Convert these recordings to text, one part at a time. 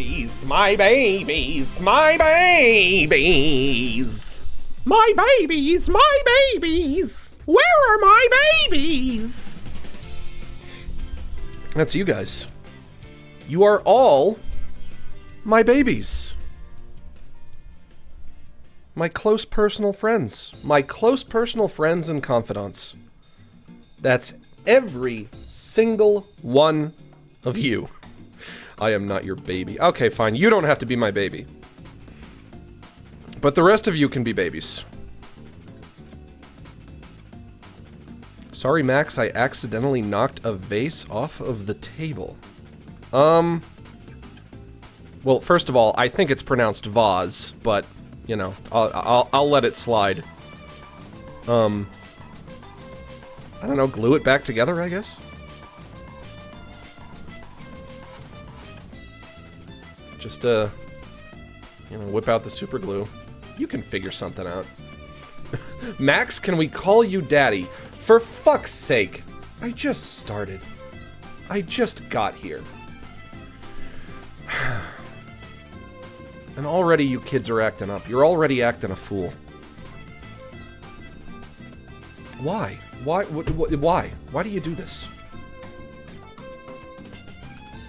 babies, my babies, my babies. My babies, my babies. Where are my babies? That's you guys. You are all my babies. My close personal friends. My close personal friends and confidants. That's every single one of you. I am not your baby. Okay, fine. You don't have to be my baby. But the rest of you can be babies. Sorry, Max, I accidentally knocked a vase off of the table. Well, first of all, I think it's pronounced vase, but, you know, I'll let it slide. I don't know, glue it back together, I guess? Just, you know, whip out the super glue. You can figure something out. Max, can we call you Daddy? For fuck's sake. I just started. I just got here. And already you kids are acting up. You're already acting a fool. Why? Why? Why? Why do you do this?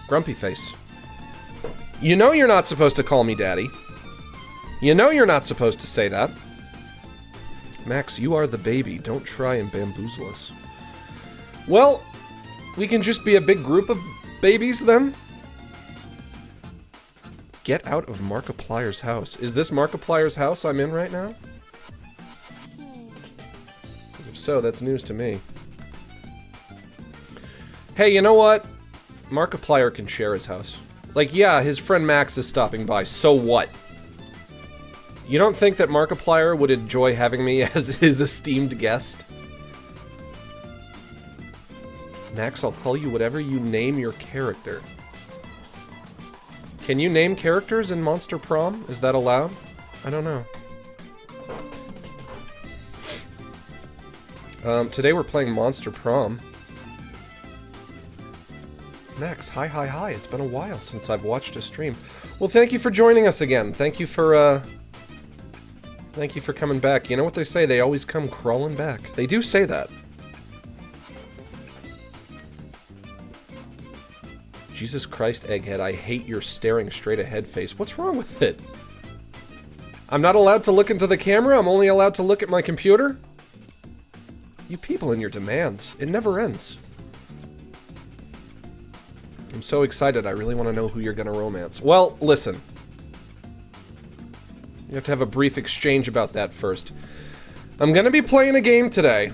Grumpy face. You know you're not supposed to call me Daddy. You know you're not supposed to say that. Max, you are the baby. Don't try and bamboozle us. Well, we can just be a big group of babies then? Get out of Markiplier's house. Is this Markiplier's house I'm in right now? If so, that's news to me. Hey, you know what? Markiplier can share his house. Like, yeah, his friend Max is stopping by, so what? You don't think that Markiplier would enjoy having me as his esteemed guest? Max, I'll call you whatever you name your character. Can you name characters in Monster Prom? Is that allowed? I don't know. Today we're playing Monster Prom. Max, hi, hi, hi. It's been a while since I've watched a stream. Well, thank you for joining us again. Thank you for coming back. You know what they say? They always come crawling back. They do say that. Jesus Christ, Egghead, I hate your staring straight ahead face. What's wrong with it? I'm not allowed to look into the camera? I'm only allowed to look at my computer? You people and your demands. It never ends. I'm so excited, I really want to know who you're gonna romance. Well, listen. You have to have a brief exchange about that first. I'm gonna be playing a game today.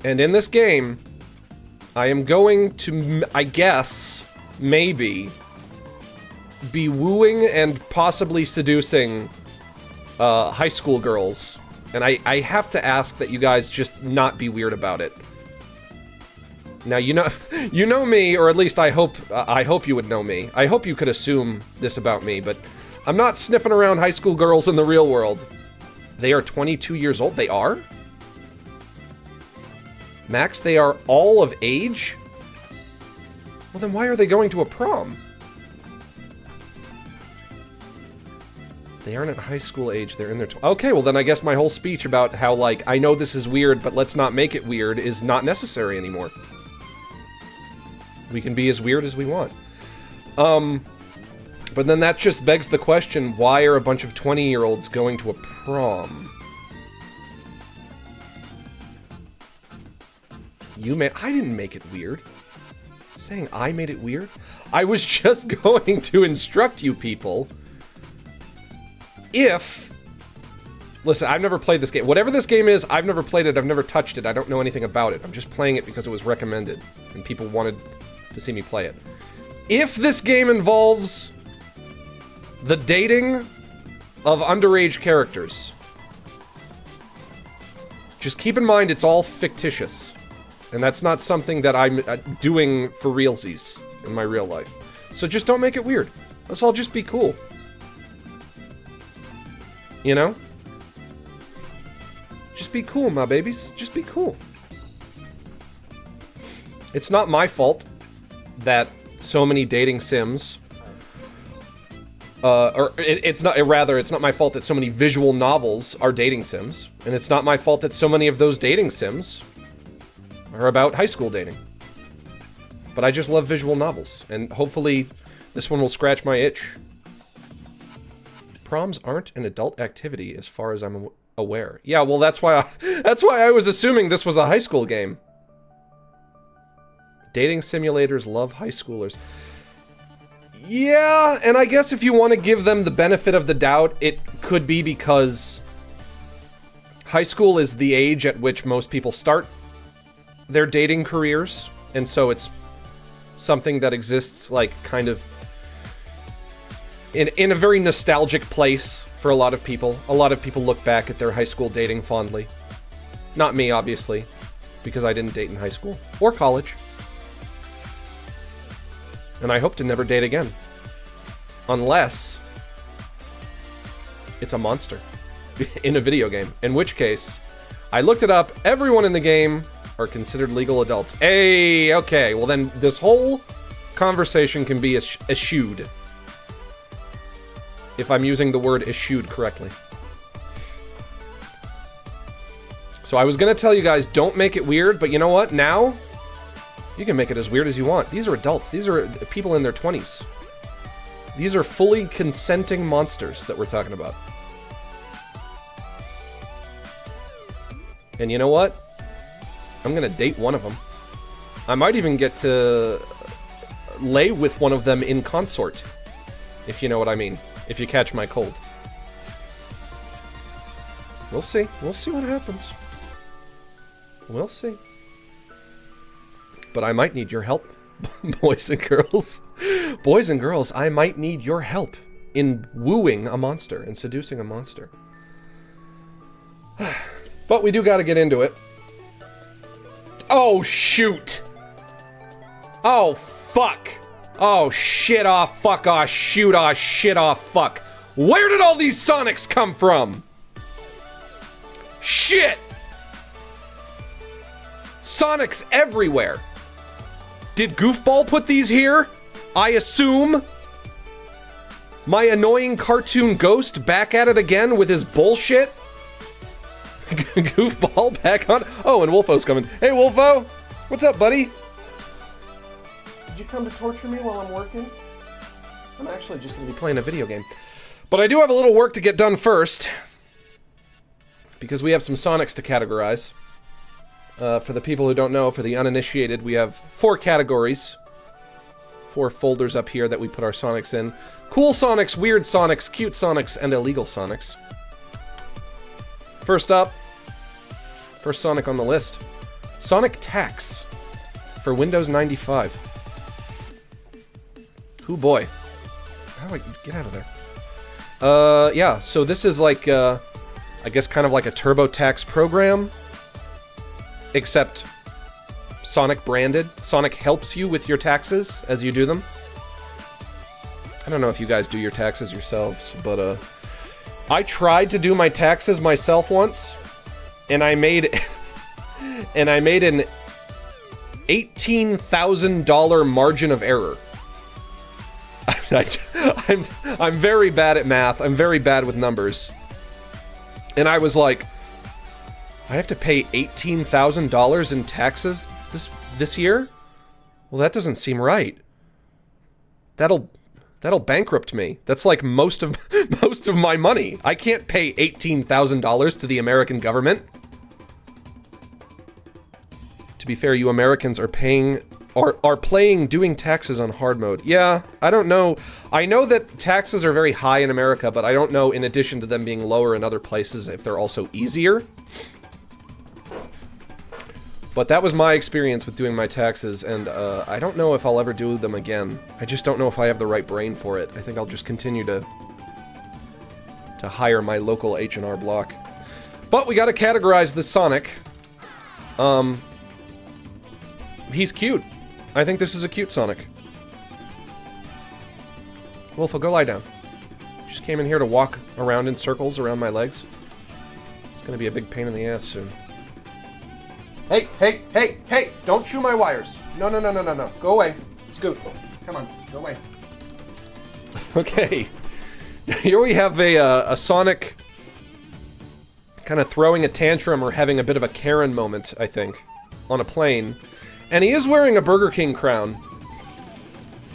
And in this game, I am going to, I guess, maybe, be wooing and possibly seducing high school girls. And I have to ask that you guys just not be weird about it. Now, you know me, or at least I hope you would know me. I hope you could assume this about me, but I'm not sniffing around high school girls in the real world. They are 22 years old. They are? Max, they are all of age? Well, then why are they going to a prom? They aren't at high school age, they're in their okay, well then I guess my whole speech about how, like, I know this is weird, but let's not make it weird is not necessary anymore. We can be as weird as we want. But then that just begs the question, why are a bunch of 20-year-olds going to a prom? I didn't make it weird. Saying I made it weird? I was just going to instruct you people. If... Listen, I've never played this game. Whatever this game is, I've never played it, I've never touched it, I don't know anything about it. I'm just playing it because it was recommended, and people wanted to see me play it. If this game involves the dating of underage characters, just keep in mind it's all fictitious. And that's not something that I'm doing for realsies in my real life. So just don't make it weird. Let's all just be cool. You know? Just be cool, my babies. Just be cool. It's not my fault that so many dating sims, it's not my fault that so many visual novels are dating sims, and it's not my fault that so many of those dating sims are about high school dating. But I just love visual novels, and hopefully this one will scratch my itch. Proms aren't an adult activity as far as I'm aware. Yeah, well that's why I was assuming this was a high school game. Dating simulators love high schoolers. Yeah, and I guess if you want to give them the benefit of the doubt, it could be because high school is the age at which most people start their dating careers, and so it's something that exists, like, kind of in a very nostalgic place for a lot of people. A lot of people look back at their high school dating fondly. Not me, obviously, because I didn't date in high school or college. And I hope to never date again. Unless it's a monster in a video game. In which case, I looked it up, everyone in the game are considered legal adults. Hey, okay, well then this whole conversation can be eschewed. If I'm using the word eschewed correctly. So I was gonna tell you guys, don't make it weird, but you know what? Now, you can make it as weird as you want. These are adults. These are people in their 20s. These are fully consenting monsters that we're talking about. And you know what? I'm gonna date one of them. I might even get to lay with one of them in consort. If you know what I mean. If you catch my cold. We'll see. We'll see what happens. We'll see. But I might need your help, boys and girls. Boys and girls, I might need your help in wooing a monster and seducing a monster. But we do gotta get into it. Oh, shoot! Oh, fuck! Oh, shit, oh, fuck, oh, shoot, oh, shit, oh, fuck. Where did all these Sonics come from? Shit! Sonics everywhere. Did Goofball put these here? I assume. My annoying cartoon ghost back at it again with his bullshit? Goofball back on? Oh, and Wolfo's coming. Hey, Wolfo! What's up, buddy? Did you come to torture me while I'm working? I'm actually just gonna be playing a video game. But I do have a little work to get done first. Because we have some Sonics to categorize. For the people who don't know, for the uninitiated, we have 4 categories. 4 folders up here that we put our Sonics in. Cool Sonics, weird Sonics, cute Sonics, and illegal Sonics. First up, first Sonic on the list. Sonic Tax for Windows 95. Hoo boy. How do I get out of there? Yeah, so this is like, I guess kind of like a TurboTax program. Except Sonic branded. Sonic helps you with your taxes as you do them. I don't know if you guys do your taxes yourselves, but I tried to do my taxes myself once, and I made an $18,000 margin of error. I'm very bad at math. I'm very bad with numbers. And I was like, I have to pay $18,000 in taxes this year? Well, that doesn't seem right. That'll bankrupt me. That's like most of my money. I can't pay $18,000 to the American government. To be fair, you Americans are playing doing taxes on hard mode. Yeah, I don't know. I know that taxes are very high in America, but I don't know, in addition to them being lower in other places, if they're also easier. But that was my experience with doing my taxes, and I don't know if I'll ever do them again. I just don't know if I have the right brain for it. I think I'll just continue to hire my local H&R Block. But we gotta categorize this Sonic. He's cute. I think this is a cute Sonic. Wolfo, go lie down. Just came in here to walk around in circles around my legs. It's gonna be a big pain in the ass soon. Hey, hey, hey, hey! Don't chew my wires. No, no, no, no, no, no. Go away. Scoot. Come Come on, go away. Okay. Here we have a Sonic kind of throwing a tantrum or having a bit of a Karen moment, I think, on a plane. And he is wearing a Burger King crown.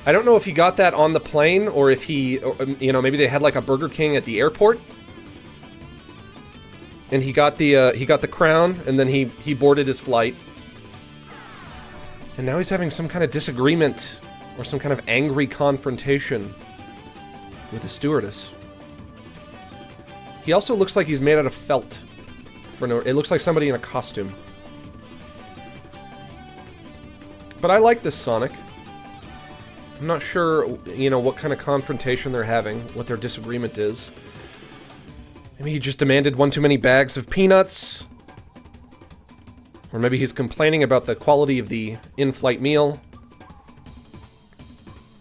I don't know if he got that on the plane or if he, you know, maybe they had like a Burger King at the airport. And he got the crown, and then he boarded his flight. And now he's having some kind of disagreement or some kind of angry confrontation with the stewardess. He also looks like he's made out of felt. It looks like somebody in a costume. But I like this Sonic. I'm not sure, you know, what kind of confrontation they're having, what their disagreement is. Maybe he just demanded one too many bags of peanuts. Or maybe he's complaining about the quality of the in-flight meal.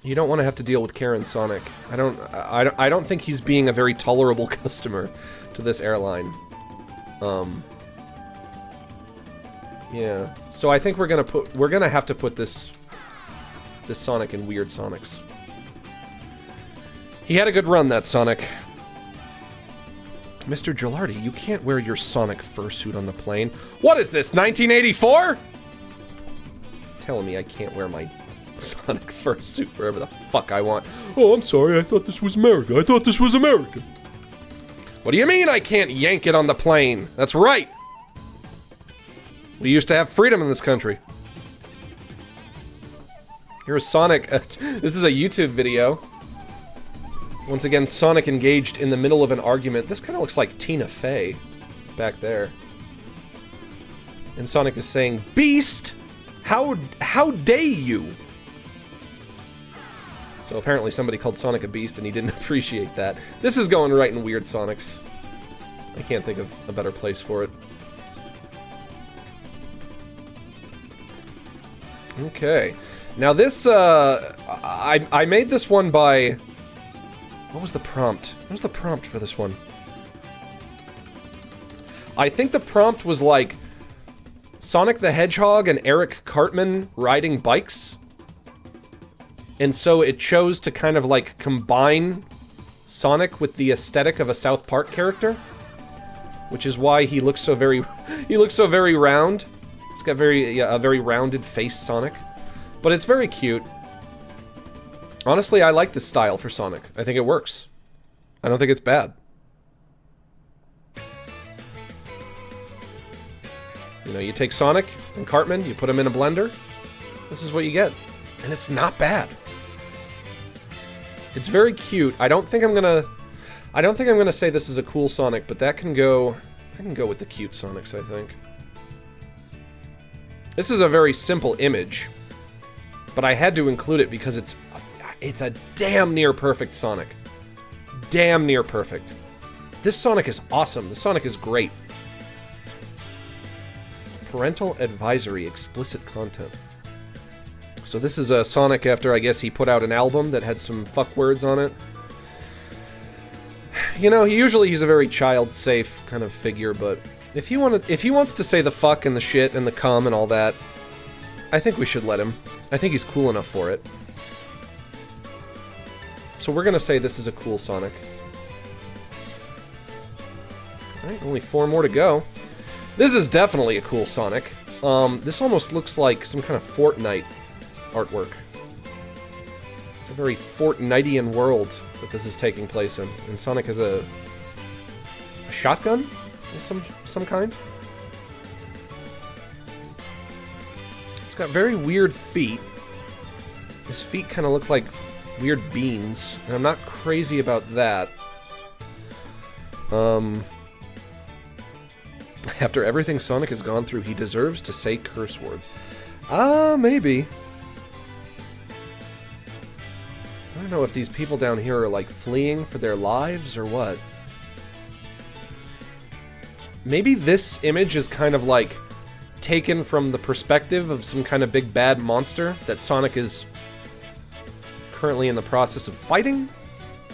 You don't want to have to deal with Karen Sonic. I don't think he's being a very tolerable customer to this airline. Yeah. So I think we're gonna have to put this Sonic in Weird Sonics. He had a good run, that Sonic. Mr. Gilardi, you can't wear your Sonic fursuit on the plane. What is this, 1984? Telling me I can't wear my Sonic fursuit wherever the fuck I want. Oh, I'm sorry, I thought this was America. I thought this was America. What do you mean I can't yank it on the plane? That's right. We used to have freedom in this country. Here's Sonic. This is a YouTube video. Once again, Sonic engaged in the middle of an argument. This kind of looks like Tina Fey back there. And Sonic is saying, "Beast! How dare you?" So apparently somebody called Sonic a beast and he didn't appreciate that. This is going right in Weird Sonics. I can't think of a better place for it. Okay. Now this, I made this one by... What was the prompt? What was the prompt for this one? I think the prompt was like Sonic the Hedgehog and Eric Cartman riding bikes. And so it chose to kind of like combine Sonic with the aesthetic of a South Park character. Which is why he looks so very, round. He's got a very rounded face, Sonic. But it's very cute. Honestly, I like this style for Sonic. I think it works. I don't think it's bad. You know, you take Sonic and Cartman, you put them in a blender. This is what you get. And it's not bad. It's very cute. I don't think I'm gonna say this is a cool Sonic, but that can go... I can go with the cute Sonics, I think. This is a very simple image. But I had to include it because it's a damn near perfect Sonic. Damn near perfect. This Sonic is awesome. This Sonic is great. Parental advisory, explicit content. So this is a Sonic after, I guess, he put out an album that had some fuck words on it. You know, he's a very child-safe kind of figure, but if he wants to say the fuck and the shit and the cum and all that, I think we should let him. I think he's cool enough for it. So we're gonna say this is a cool Sonic. Alright, only 4 more to go. This is definitely a cool Sonic. This almost looks like some kind of Fortnite artwork. It's a very Fortnitean world that this is taking place in. And Sonic has a shotgun of some kind. It's got very weird feet. His feet kind of look like weird beans, and I'm not crazy about that. After everything Sonic has gone through, he deserves to say curse words. Maybe. I don't know if these people down here are, like, fleeing for their lives or what. Maybe this image is kind of, like, taken from the perspective of some kind of big bad monster that Sonic is currently in the process of fighting,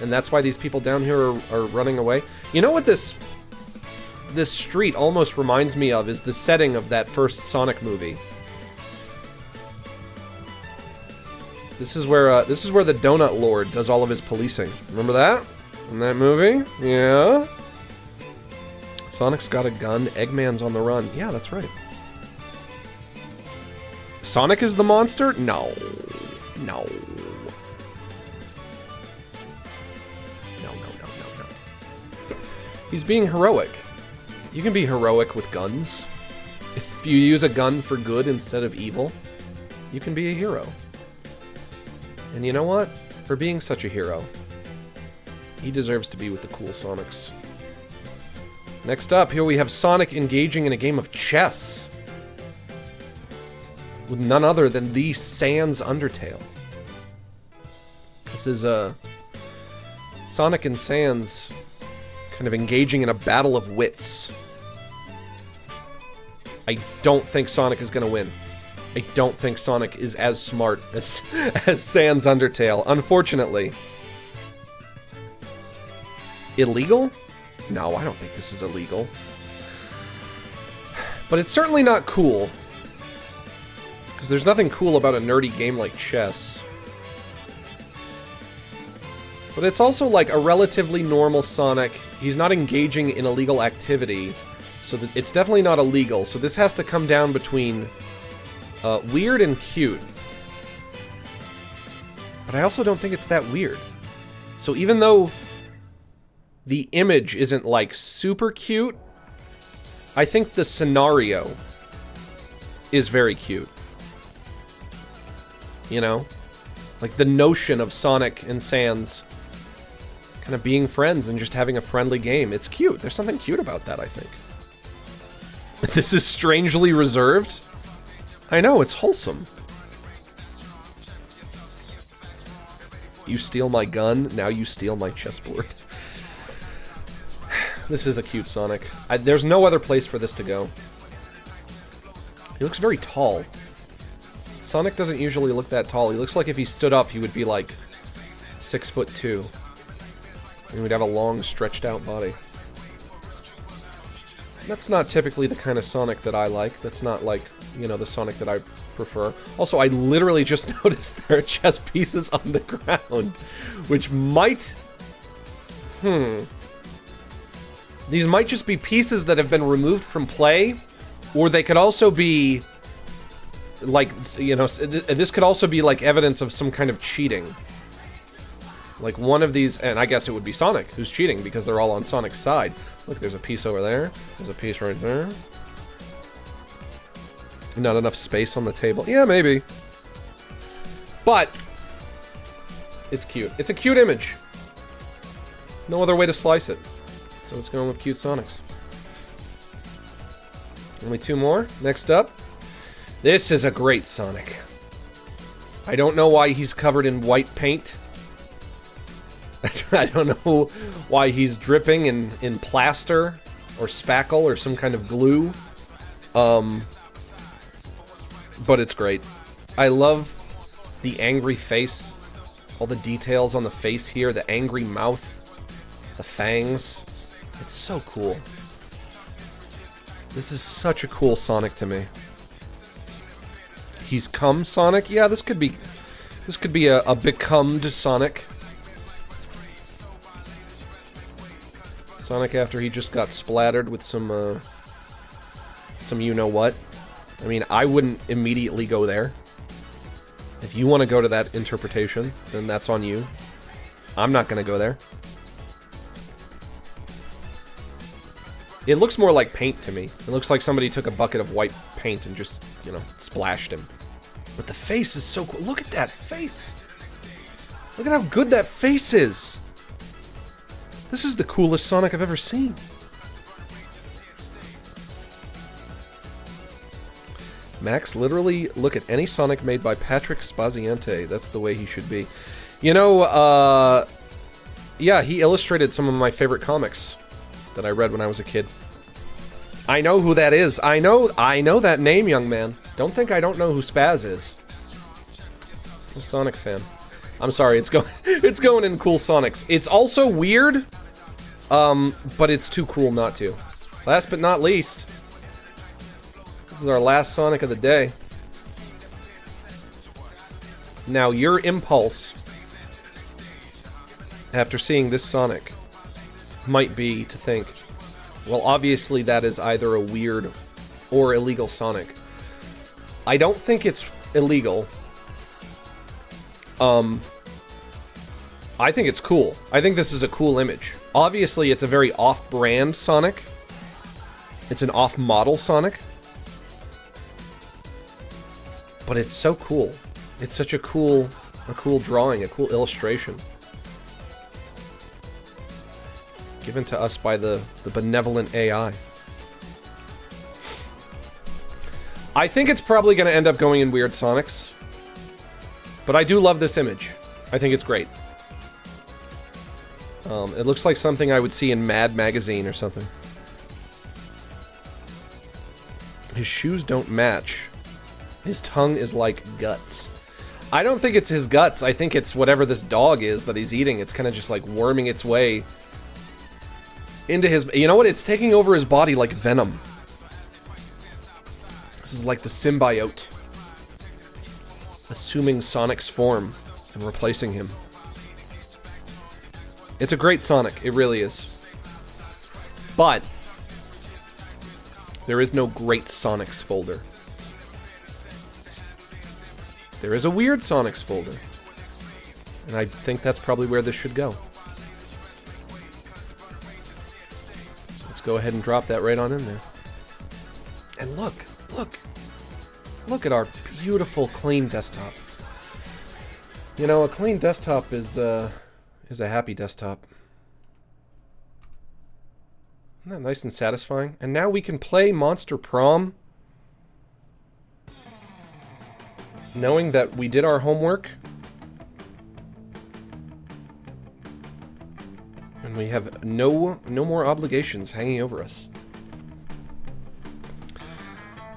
and that's why these people down here are running away. You know what this street almost reminds me of is the setting of that first Sonic movie. This is where the Donut Lord does all of his policing. Remember that? In that movie? Yeah. Sonic's got a gun, Eggman's on the run. Yeah, that's right. Sonic is the monster? No. No. No. He's being heroic. You can be heroic with guns. If you use a gun for good instead of evil, you can be a hero. And you know what? For being such a hero, he deserves to be with the cool Sonics. Next up, here we have Sonic engaging in a game of chess with none other than the Sans Undertale. This is Sonic and Sans kind of engaging in a battle of wits. I don't think Sonic is going to win. I don't think Sonic is as smart as Sans Undertale, unfortunately. Illegal? No, I don't think this is illegal. But it's certainly not cool. Because there's nothing cool about a nerdy game like chess. But it's also like a relatively normal Sonic. He's not engaging in illegal activity. So that it's definitely not illegal. So this has to come down between weird and cute. But I also don't think it's that weird. So even though the image isn't like super cute, I think the scenario is very cute. You know? Like the notion of Sonic and Sans kind of being friends and just having a friendly game. It's cute. There's something cute about that, I think. This is strangely reserved. I know, it's wholesome. You steal my gun, now you steal my chessboard. This is a cute Sonic. There's no other place for this to go. He looks very tall. Sonic doesn't usually look that tall. He looks like if he stood up, he would be like 6'2". And he would have a long, stretched out body. That's not typically the kind of Sonic that I like. That's not like, you know, the Sonic that I prefer. Also, I literally just noticed there are chess pieces on the ground, which might... These might just be pieces that have been removed from play, or they could also be, like, you know, this could also be like evidence of some kind of cheating. Like one of these, and I guess it would be Sonic who's cheating because they're all on Sonic's side. Look, there's a piece over there. There's a piece right there. Not enough space on the table. Yeah, maybe. But it's cute. It's a cute image. No other way to slice it. So it's going with cute Sonics. Only two more. Next up. This is a great Sonic. I don't know why he's covered in white paint. I don't know why he's dripping in plaster or spackle or some kind of glue. But it's great. I love the angry face. All the details on the face here. The angry mouth. The fangs. It's so cool. This is such a cool Sonic to me. He's come Sonic? Yeah, this could be a becomed Sonic. Sonic after he just got splattered with some you-know-what. I mean, I wouldn't immediately go there. If you want to go to that interpretation, then that's on you. I'm not going to go there. It looks more like paint to me. It looks like somebody took a bucket of white paint and just, you know, splashed him. But the face is so cool. Look at that face! Look at how good that face is! This is the coolest Sonic I've ever seen. Max, literally look at any Sonic made by Patrick Spaziante. That's the way he should be. You know, yeah, he illustrated some of my favorite comics that I read when I was a kid. I know who that is. I know that name, young man. Don't think I don't know who Spaz is. I'm a Sonic fan. I'm sorry, it's going in cool Sonics. It's also weird, but it's too cool not to. Last but not least, this is our last Sonic of the day. Now, your impulse, after seeing this Sonic, might be to think, well, obviously that is either a weird or illegal Sonic. I don't think it's illegal. I think it's cool. I think this is a cool image. Obviously, it's a very off-brand Sonic. It's an off-model Sonic. But it's so cool. It's such a cool drawing, a cool illustration. Given to us by the benevolent AI. I think it's probably going to end up going in Weird Sonics. But I do love this image. I think it's great. It looks like something I would see in Mad Magazine or something. His shoes don't match. His tongue is like guts. I don't think it's his guts. I think it's whatever this dog is that he's eating. It's kind of just like worming its way into his... You know what? It's taking over his body like venom. This is like the symbiote assuming Sonic's form and replacing him. It's a great Sonic. It really is. But there is no great Sonics folder. There is a weird Sonics folder. And I think that's probably where this should go. So let's go ahead and drop that right on in there. And look at our beautiful clean desktop. You know, a clean desktop is a happy desktop. Isn't that nice and satisfying? And now we can play Monster Prom, knowing that we did our homework. And we have no more obligations hanging over us.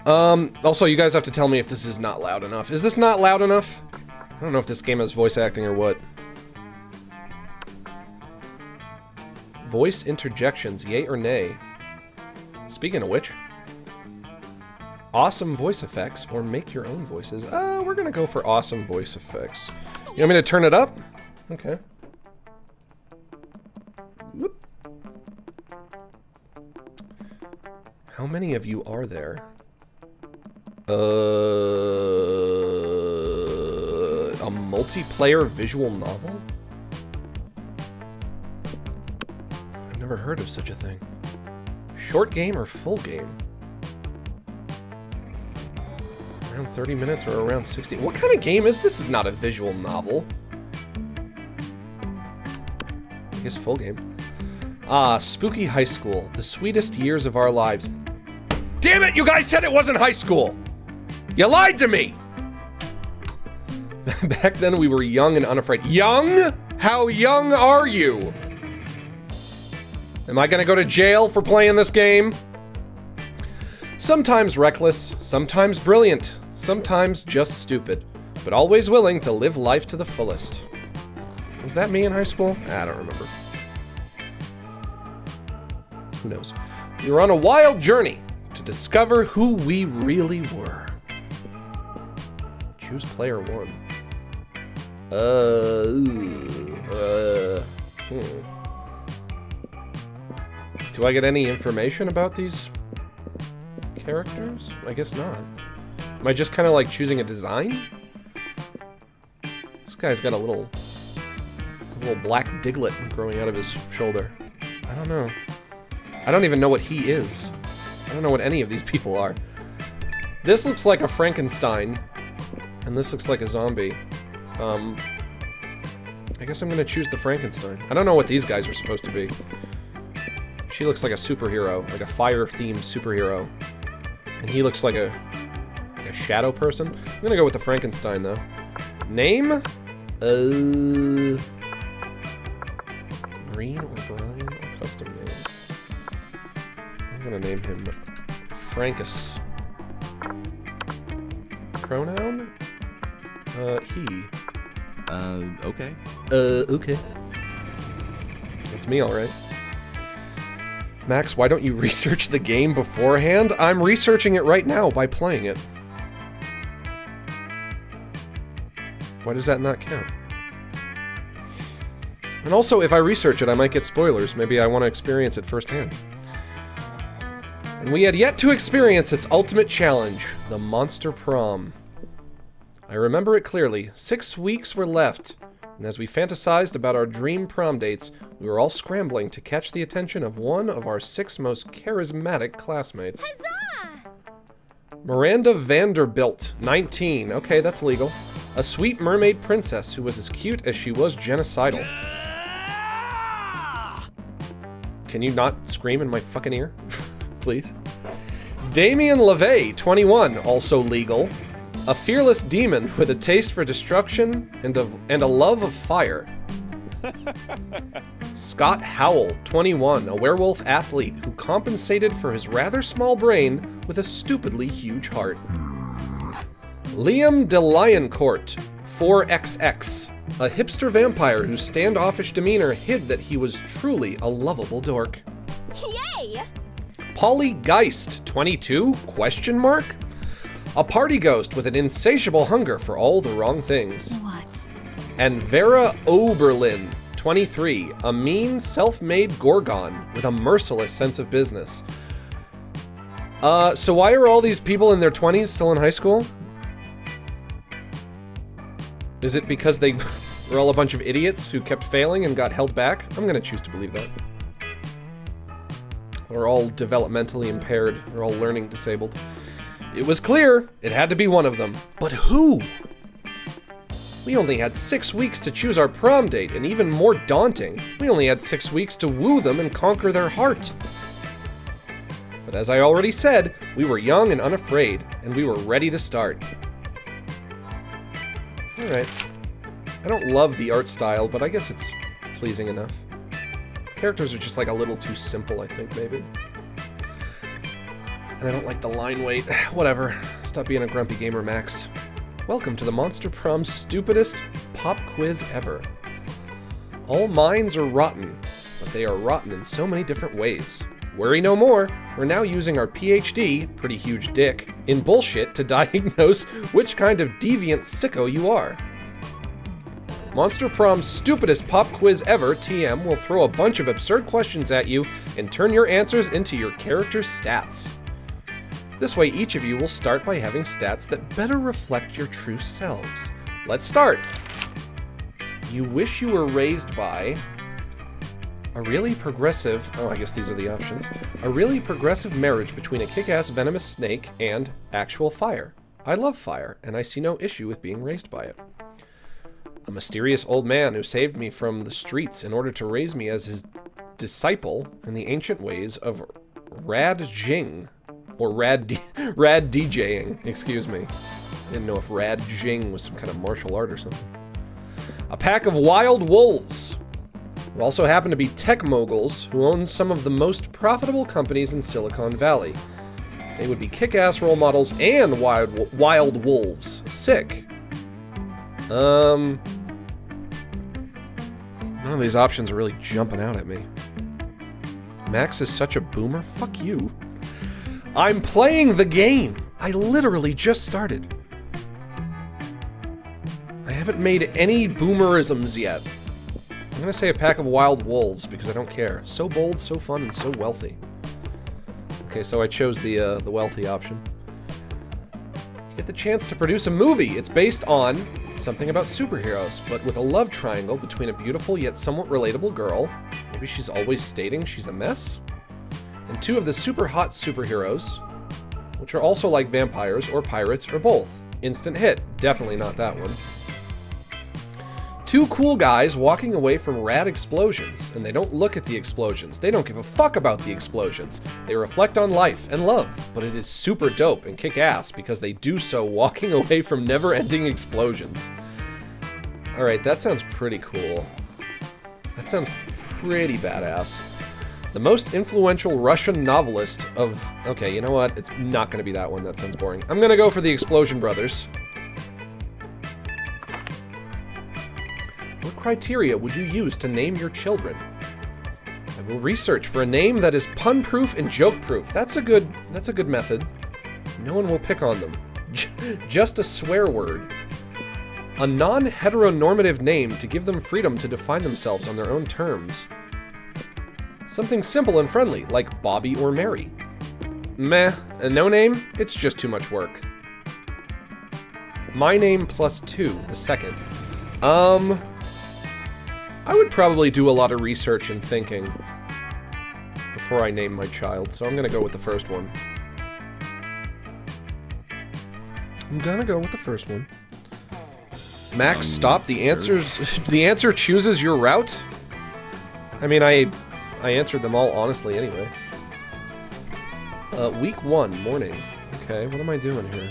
Also, you guys have to tell me if this is not loud enough. Is this not loud enough? I don't know if this game has voice acting or what. Voice interjections, yay or nay? Speaking of which, awesome voice effects or make your own voices. We're gonna go for awesome voice effects. You want me to turn it up? Okay. Whoop. How many of you are there? A multiplayer visual novel? I've never heard of such a thing. Short game or full game? Around 30 minutes or around 60? What kind of game is this? This is not a visual novel. I guess full game. Spooky High School. The sweetest years of our lives. Damn it, you guys said it wasn't high school! You lied to me! Back then we were young and unafraid. Young? How young are you? Am I gonna go to jail for playing this game? Sometimes reckless, sometimes brilliant, sometimes just stupid, but always willing to live life to the fullest. Was that me in high school? I don't remember. Who knows? We were on a wild journey to discover who we really were. Choose player one. Do I get any information about these characters? I guess not. Am I just kind of like choosing a design? This guy's got a little black diglet growing out of his shoulder. I don't know. I don't even know what he is. I don't know what any of these people are. This looks like a Frankenstein, and this looks like a zombie. I guess I'm gonna choose the Frankenstein. I don't know what these guys are supposed to be. She looks like a superhero, like a fire-themed superhero. And he looks like a shadow person. I'm gonna go with the Frankenstein, though. Name? Green or Brian or custom name? I'm gonna name him Frankus. Pronoun? He. Okay. Okay. It's me, alright. Max, why don't you research the game beforehand? I'm researching it right now by playing it. Why does that not count? And also, if I research it, I might get spoilers. Maybe I want to experience it firsthand. And we had yet to experience its ultimate challenge, the Monster Prom. I remember it clearly. 6 weeks were left, and as we fantasized about our dream prom dates, we were all scrambling to catch the attention of one of our 6 most charismatic classmates. Huzzah! Miranda Vanderbilt, 19. Okay, that's legal. A sweet mermaid princess who was as cute as she was genocidal. Can you not scream in my fucking ear? Please. Damien LaVey, 21, also legal. A fearless demon with a taste for destruction and a love of fire. Scott Howell, 21, a werewolf athlete who compensated for his rather small brain with a stupidly huge heart. Liam DeLioncourt, 4XX, a hipster vampire whose standoffish demeanor hid that he was truly a lovable dork. Yay! Polly Geist, 22, question mark? A party ghost with an insatiable hunger for all the wrong things. What? And Vera Oberlin, 23, a mean, self-made Gorgon with a merciless sense of business. So why are all these people in their 20s still in high school? Is it because they were all a bunch of idiots who kept failing and got held back? I'm gonna choose to believe that. They're all developmentally impaired. They're all learning disabled. It was clear it had to be one of them. But who? We only had 6 weeks to choose our prom date, and even more daunting, we only had 6 weeks to woo them and conquer their heart. But as I already said, we were young and unafraid, and we were ready to start. Alright. I don't love the art style, but I guess it's pleasing enough. Characters are just like a little too simple, I think, maybe. And I don't like the line weight. Whatever. Stop being a grumpy gamer, Max. Welcome to the Monster Prom's stupidest pop quiz ever. All minds are rotten, but they are rotten in so many different ways. Worry no more, we're now using our PhD, pretty huge dick, in bullshit to diagnose which kind of deviant sicko you are. Monster Prom's stupidest pop quiz ever, TM, will throw a bunch of absurd questions at you and turn your answers into your character's stats. This way, each of you will start by having stats that better reflect your true selves. Let's start. You wish you were raised by a really progressive, oh, I guess these are the options, a really progressive marriage between a kick-ass venomous snake and actual fire. I love fire, and I see no issue with being raised by it. A mysterious old man who saved me from the streets in order to raise me as his disciple in the ancient ways of Rad Jing. Or Rad DJing, excuse me. I didn't know if Rad Jing was some kind of martial art or something. A pack of wild wolves, who also happen to be tech moguls who own some of the most profitable companies in Silicon Valley. They would be kick-ass role models and wild wolves. Sick. None of these options are really jumping out at me. Max is such a boomer? Fuck you. I'm playing the game! I literally just started. I haven't made any boomerisms yet. I'm gonna say a pack of wild wolves because I don't care. So bold, so fun, and so wealthy. Okay, so I chose the wealthy option. You get the chance to produce a movie. It's based on something about superheroes, but with a love triangle between a beautiful yet somewhat relatable girl. Maybe she's always stating she's a mess? And 2 of the super hot superheroes, which are also like vampires or pirates or both. Instant hit. Definitely not that one. 2 cool guys walking away from rad explosions, and they don't look at the explosions. They don't give a fuck about the explosions. They reflect on life and love, but it is super dope and kick ass because they do so walking away from never-ending explosions. Alright, that sounds pretty cool. That sounds pretty badass. The most influential Russian novelist of... Okay, you know what? It's not gonna be that one. That sounds boring. I'm gonna go for the Explosion Brothers. What criteria would you use to name your children? I will research for a name that is pun-proof and joke-proof. That's a good method. No one will pick on them. Just a swear word. A non-heteronormative name to give them freedom to define themselves on their own terms. Something simple and friendly, like Bobby or Mary. Meh, a no name? It's just too much work. My name plus 2, the second. I would probably do a lot of research and thinking before I name my child, so I'm gonna go with the first one. Max, stop. The answer chooses your route? I mean, I answered them all honestly anyway. Week 1, morning. Okay, what am I doing here?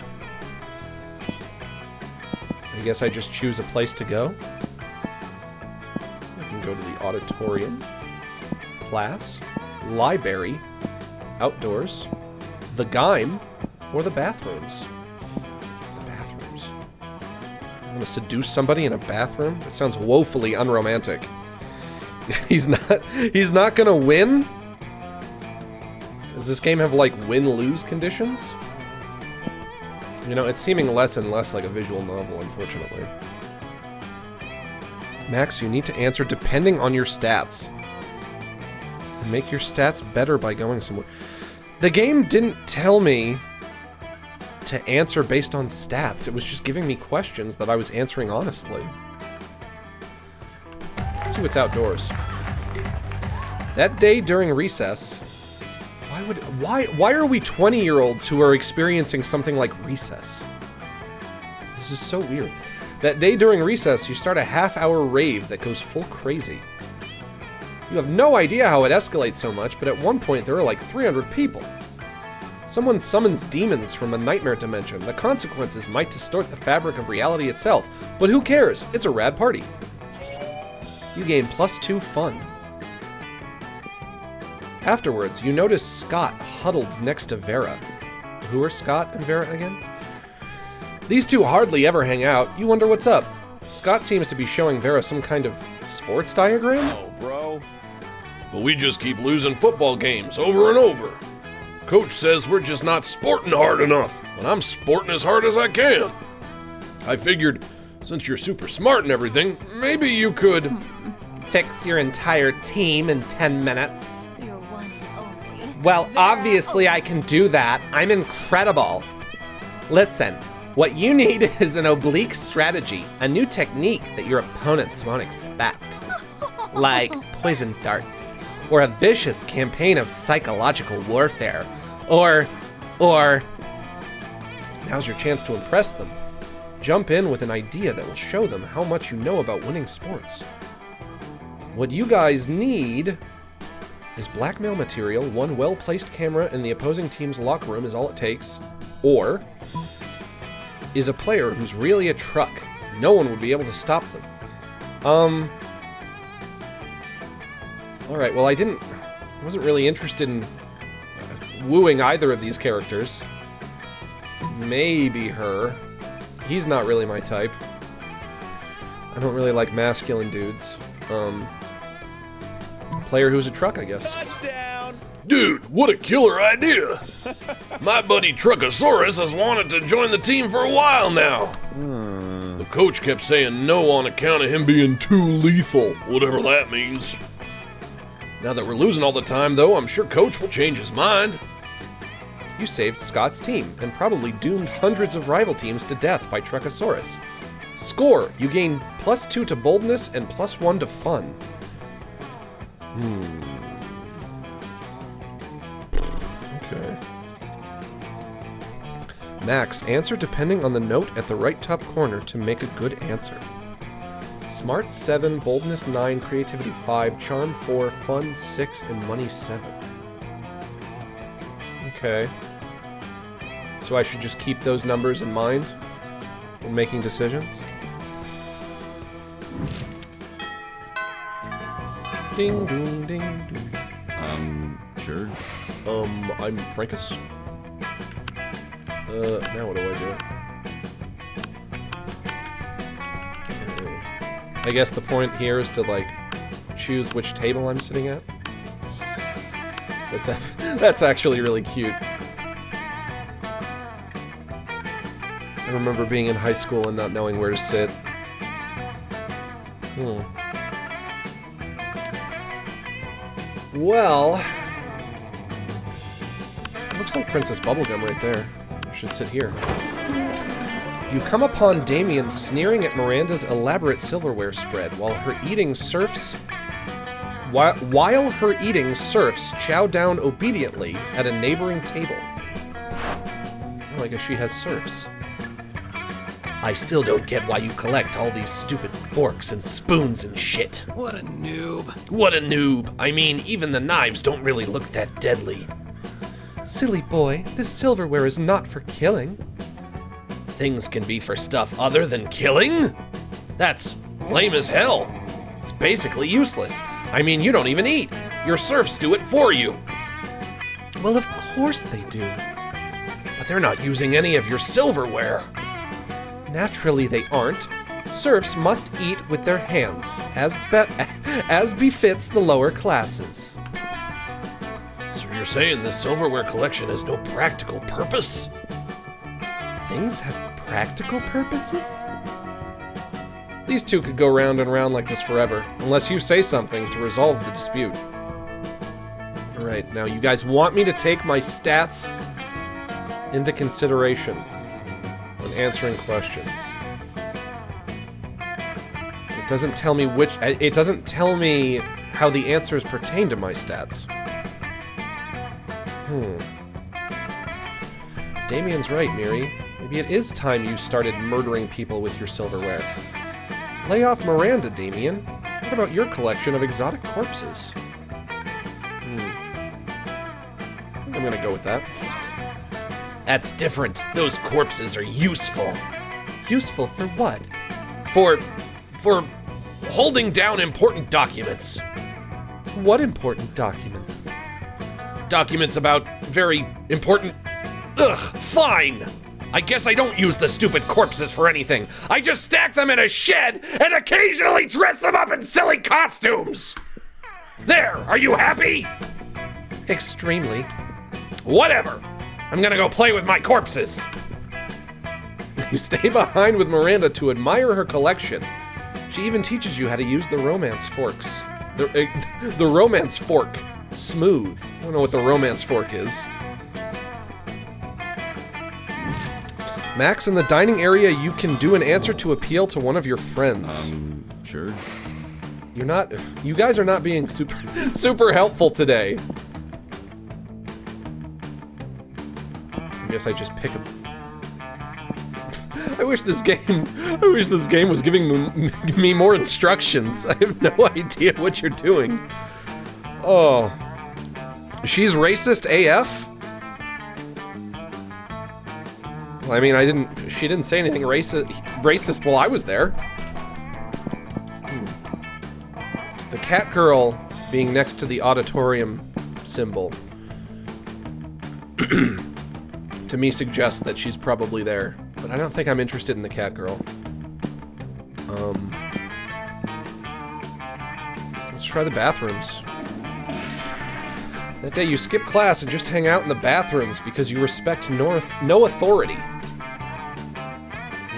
I guess I just choose a place to go. I can go to the auditorium, class, library, outdoors, the Geim, or the bathrooms. The bathrooms. I'm gonna seduce somebody in a bathroom? That sounds woefully unromantic. He's not gonna win? Does this game have, like, win-lose conditions? You know, it's seeming less and less like a visual novel, unfortunately. Max, you need to answer depending on your stats. And make your stats better by going somewhere. The game didn't tell me to answer based on stats. It was just giving me questions that I was answering honestly. Let's see what's outdoors. That day during recess... Why are we 20-year-olds who are experiencing something like recess? This is so weird. That day during recess, you start a half-hour rave that goes full crazy. You have no idea how it escalates so much, but at one point there are like 300 people. Someone summons demons from a nightmare dimension. The consequences might distort the fabric of reality itself, but who cares? It's a rad party. You gain +2 fun. Afterwards, you notice Scott huddled next to Vera. Who are Scott and Vera again? These two hardly ever hang out. You wonder what's up. Scott seems to be showing Vera some kind of sports diagram? Oh, bro. But we just keep losing football games over and over. Coach says we're just not sporting hard enough, but I'm sporting as hard as I can. I figured, since you're super smart and everything, maybe you could... Fix your entire team in 10 minutes. You're one and only. Well, obviously I can do that. I'm incredible. Listen, what you need is an oblique strategy, a new technique that your opponents won't expect. Like poison darts, or a vicious campaign of psychological warfare, or... Now's your chance to impress them. Jump in with an idea that will show them how much you know about winning sports. What you guys need is blackmail material, one well-placed camera in the opposing team's locker room is all it takes, or is a player who's really a truck. No one would be able to stop them. Alright, well I wasn't really interested in wooing either of these characters. Maybe her. He's not really my type. I don't really like masculine dudes. Player who's a truck, I guess. Touchdown! Dude, what a killer idea! My buddy Truckosaurus has wanted to join the team for a while now. The coach kept saying no on account of him being too lethal, whatever that means. Now that we're losing all the time, though, I'm sure Coach will change his mind. You saved Scott's team, and probably doomed hundreds of rival teams to death by Truckosaurus. Score! You gain +2 to boldness and +1 to fun. Okay. Max, answer depending on the note at the right top corner to make a good answer. Smart 7, boldness 9, creativity 5, charm 4, fun 6, and money 7. Okay. So I should just keep those numbers in mind when making decisions? Ding dong ding dong. Sure. I'm Frankus. Now what do I do? Okay. I guess the point here is to, like, choose which table I'm sitting at. That's actually really cute. I remember being in high school and not knowing where to sit. Well, it looks like Princess Bubblegum right there. I should sit here. You come upon Damien sneering at Miranda's elaborate silverware spread while her eating serfs chow down obediently at a neighboring table. Oh, I guess she has serfs. I still don't get why you collect all these stupid forks and spoons and shit. What a noob. What a noob. I mean, even the knives don't really look that deadly. Silly boy, this silverware is not for killing. Things can be for stuff other than killing? That's lame as hell. It's basically useless. I mean, you don't even eat. Your serfs do it for you. Well, of course they do. But they're not using any of your silverware. Naturally they aren't. Serfs must eat with their hands, as befits the lower classes. So you're saying this silverware collection has no practical purpose? Things have practical purposes? These two could go round and round like this forever, unless you say something to resolve the dispute. Alright, now you guys want me to take my stats into consideration when answering questions. It doesn't tell me it doesn't tell me how the answers pertain to my stats. Damien's right, Miri. Maybe it is time you started murdering people with your silverware. Lay off Miranda, Damien. What about your collection of exotic corpses? I'm gonna go with that. That's different. Those corpses are useful. Useful for what? For holding down important documents. What important documents? Documents about very important... Ugh, fine! I guess I don't use the stupid corpses for anything. I just stack them in a shed and occasionally dress them up in silly costumes! There, are you happy? Extremely. Whatever. I'm gonna go play with my corpses. You stay behind with Miranda to admire her collection. She even teaches you how to use the romance forks. The romance fork. Smooth. I don't know what the romance fork is. Max, in the dining area, you can do an answer to appeal to one of your friends. Sure. You guys are not being super helpful today. I guess I just pick a... I wish this game was giving me more instructions. I have no idea what you're doing. Oh. She's racist AF? Well, I mean, she didn't say anything racist while I was there. The cat girl being next to the auditorium symbol to me suggests that she's probably there, but I don't think I'm interested in the cat girl. Let's try the bathrooms. That day you skip class and just hang out in the bathrooms because you respect no authority.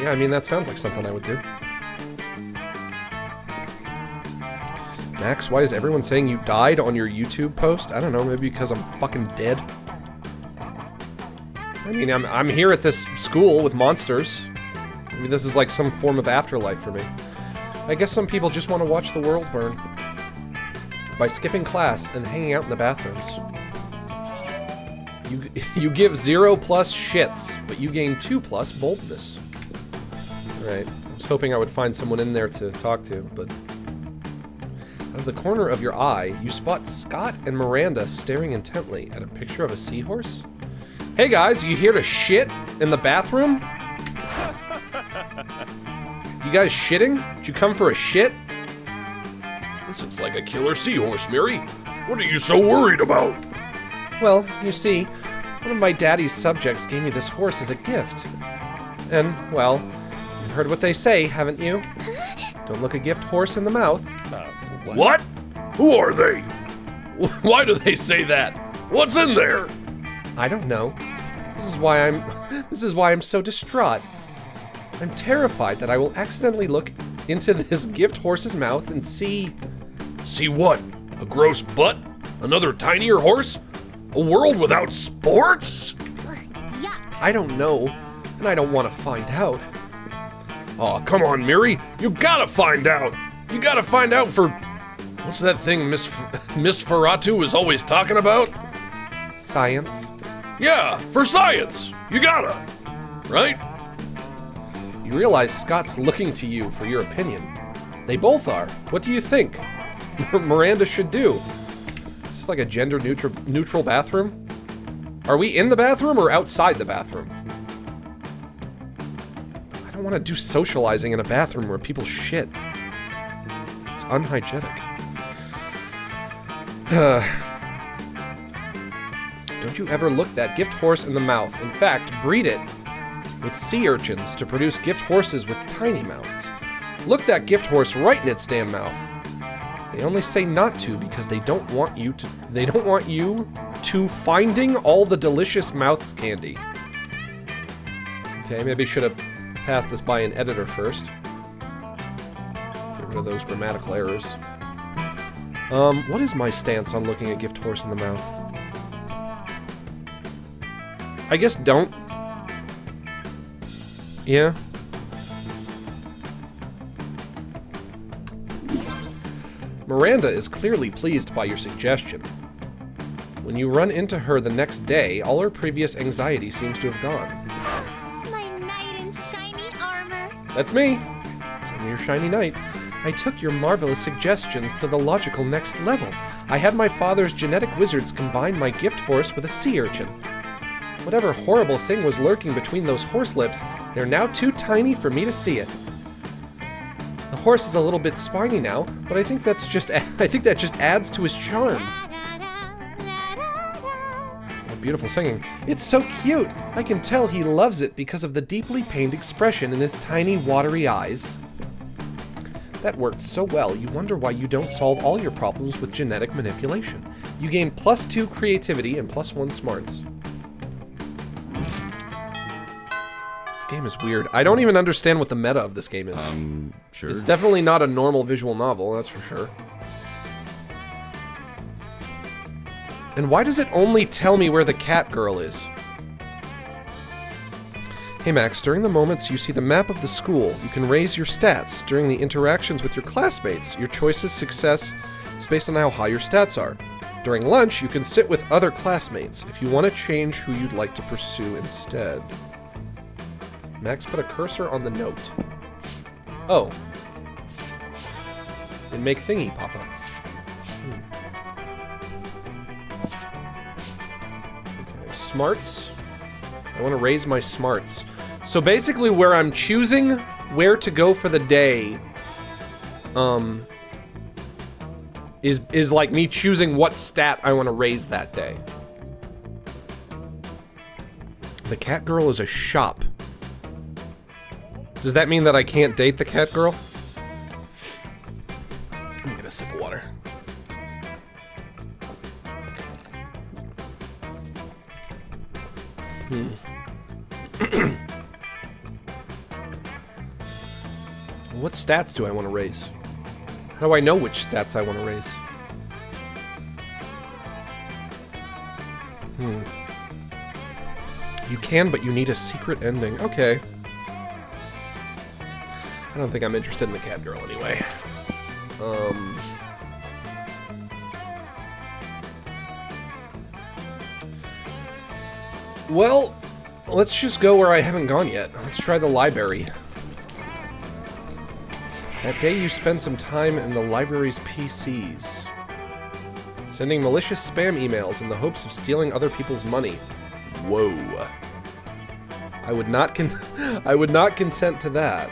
Yeah, I mean, that sounds like something I would do. Max, why is everyone saying you died on your YouTube post? I don't know, maybe because I'm fucking dead. I mean, I'm here at this school with monsters. Maybe this is like some form of afterlife for me. I guess some people just want to watch the world burn by skipping class and hanging out in the bathrooms. You give 0+ shits, but you gain 2+ boldness. Right. I was hoping I would find someone in there to talk to, but... Out of the corner of your eye, you spot Scott and Miranda staring intently at a picture of a seahorse. Hey guys, you here to shit in the bathroom? You guys shitting? Did you come for a shit? This looks like a killer seahorse, Miri. What are you so worried about? Well, you see, one of my daddy's subjects gave me this horse as a gift. And, well, you've heard what they say, haven't you? Don't look a gift horse in the mouth. What? Who are they? Why do they say that? What's in there? I don't know. This is why I'm so distraught. I'm terrified that I will accidentally look into this gift horse's mouth and see... See what? A gross butt? Another tinier horse? A world without sports? Yuck. I don't know, and I don't want to find out. Aw, come on, Miri. You gotta find out. You gotta find out for... What's that thing Miss Ferratu is always talking about? Science. Yeah, for science. You gotta. Right? You realize Scott's looking to you for your opinion. They both are. What do you think Miranda should do? Is this like a gender neutral bathroom? Are we in the bathroom or outside the bathroom? I don't want to do socializing in a bathroom where people shit. It's unhygienic. Don't you ever look that gift horse in the mouth. In fact, breed it with sea urchins to produce gift horses with tiny mouths. Look that gift horse right in its damn mouth. They only say not to because they don't want you to finding all the delicious mouth candy. Okay, maybe I should have passed this by an editor first. Get rid of those grammatical errors. What is my stance on looking a gift horse in the mouth? I guess don't. Yeah. Miranda is clearly pleased by your suggestion. When you run into her the next day, all her previous anxiety seems to have gone. My knight in shiny armor. That's me. I'm your shiny knight. I took your marvelous suggestions to the logical next level. I had my father's genetic wizards combine my gift horse with a sea urchin. Whatever horrible thing was lurking between those horse lips, they're now too tiny for me to see it. The horse is a little bit spiny now, but I think that just adds to his charm. Oh, beautiful singing. It's so cute. I can tell he loves it because of the deeply pained expression in his tiny watery eyes. That worked so well, you wonder why you don't solve all your problems with genetic manipulation. You gain +2 creativity and +1 smarts. This game is weird. I don't even understand what the meta of this game is. Sure. It's definitely not a normal visual novel, that's for sure. And why does it only tell me where the cat girl is? Hey Max, during the moments you see the map of the school, you can raise your stats. During the interactions with your classmates, your choice's success is based on how high your stats are. During lunch, you can sit with other classmates if you want to change who you'd like to pursue instead. Max put a cursor on the note. Oh. And make thingy pop up. Okay, smarts. I want to raise my smarts. So basically where I'm choosing where to go for the day, is like me choosing what stat I want to raise that day. The cat girl is a shop. Does that mean that I can't date the cat girl? Let me get a sip of water. What stats do I want to raise? How do I know which stats I want to raise? You can, but you need a secret ending. Okay. I don't think I'm interested in the cat girl anyway. Well, let's just go where I haven't gone yet. Let's try the library. That day you spent some time in the library's PCs, sending malicious spam emails in the hopes of stealing other people's money. Whoa. I would not consent to that.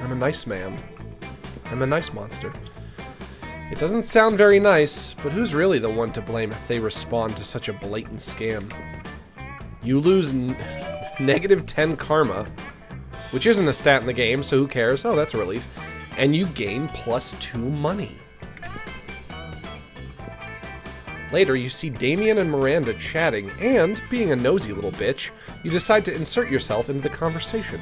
I'm a nice man. I'm a nice monster. It doesn't sound very nice, but who's really the one to blame if they respond to such a blatant scam? You lose -10 karma, which isn't a stat in the game, so who cares? Oh, that's a relief. And you gain +2 money. Later, you see Damien and Miranda chatting, and, being a nosy little bitch, you decide to insert yourself into the conversation.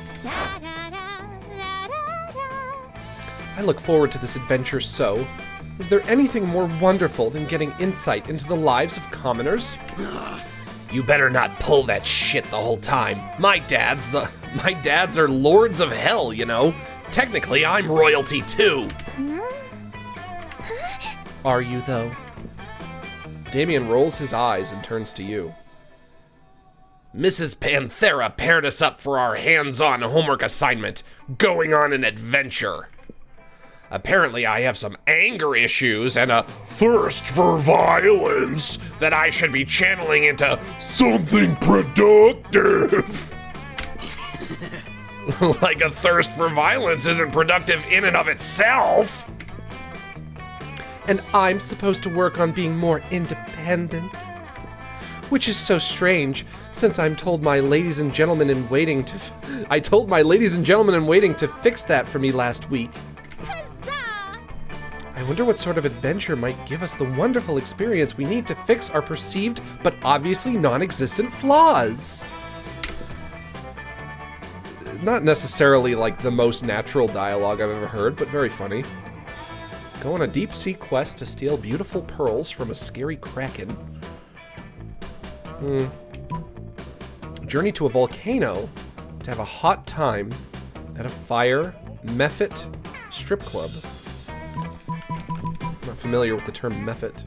I look forward to this adventure so. Is there anything more wonderful than getting insight into the lives of commoners? You better not pull that shit the whole time. My dads are lords of hell, you know. Technically, I'm royalty too. Are you, though? Damien rolls his eyes and turns to you. Mrs. Panthera paired us up for our hands-on homework assignment, going on an adventure. Apparently, I have some anger issues and a thirst for violence that I should be channeling into something productive. Like a thirst for violence isn't productive in and of itself. And I'm supposed to work on being more independent? Which is so strange, since I'm told my ladies and gentlemen in waiting to fix that for me last week. Huzzah! I wonder what sort of adventure might give us the wonderful experience we need to fix our perceived but obviously non-existent flaws. Not necessarily like the most natural dialogue I've ever heard, but very funny. Go on a deep-sea quest to steal beautiful pearls from a scary kraken. Journey to a volcano to have a hot time at a fire mephit strip club. Not familiar with the term mephit.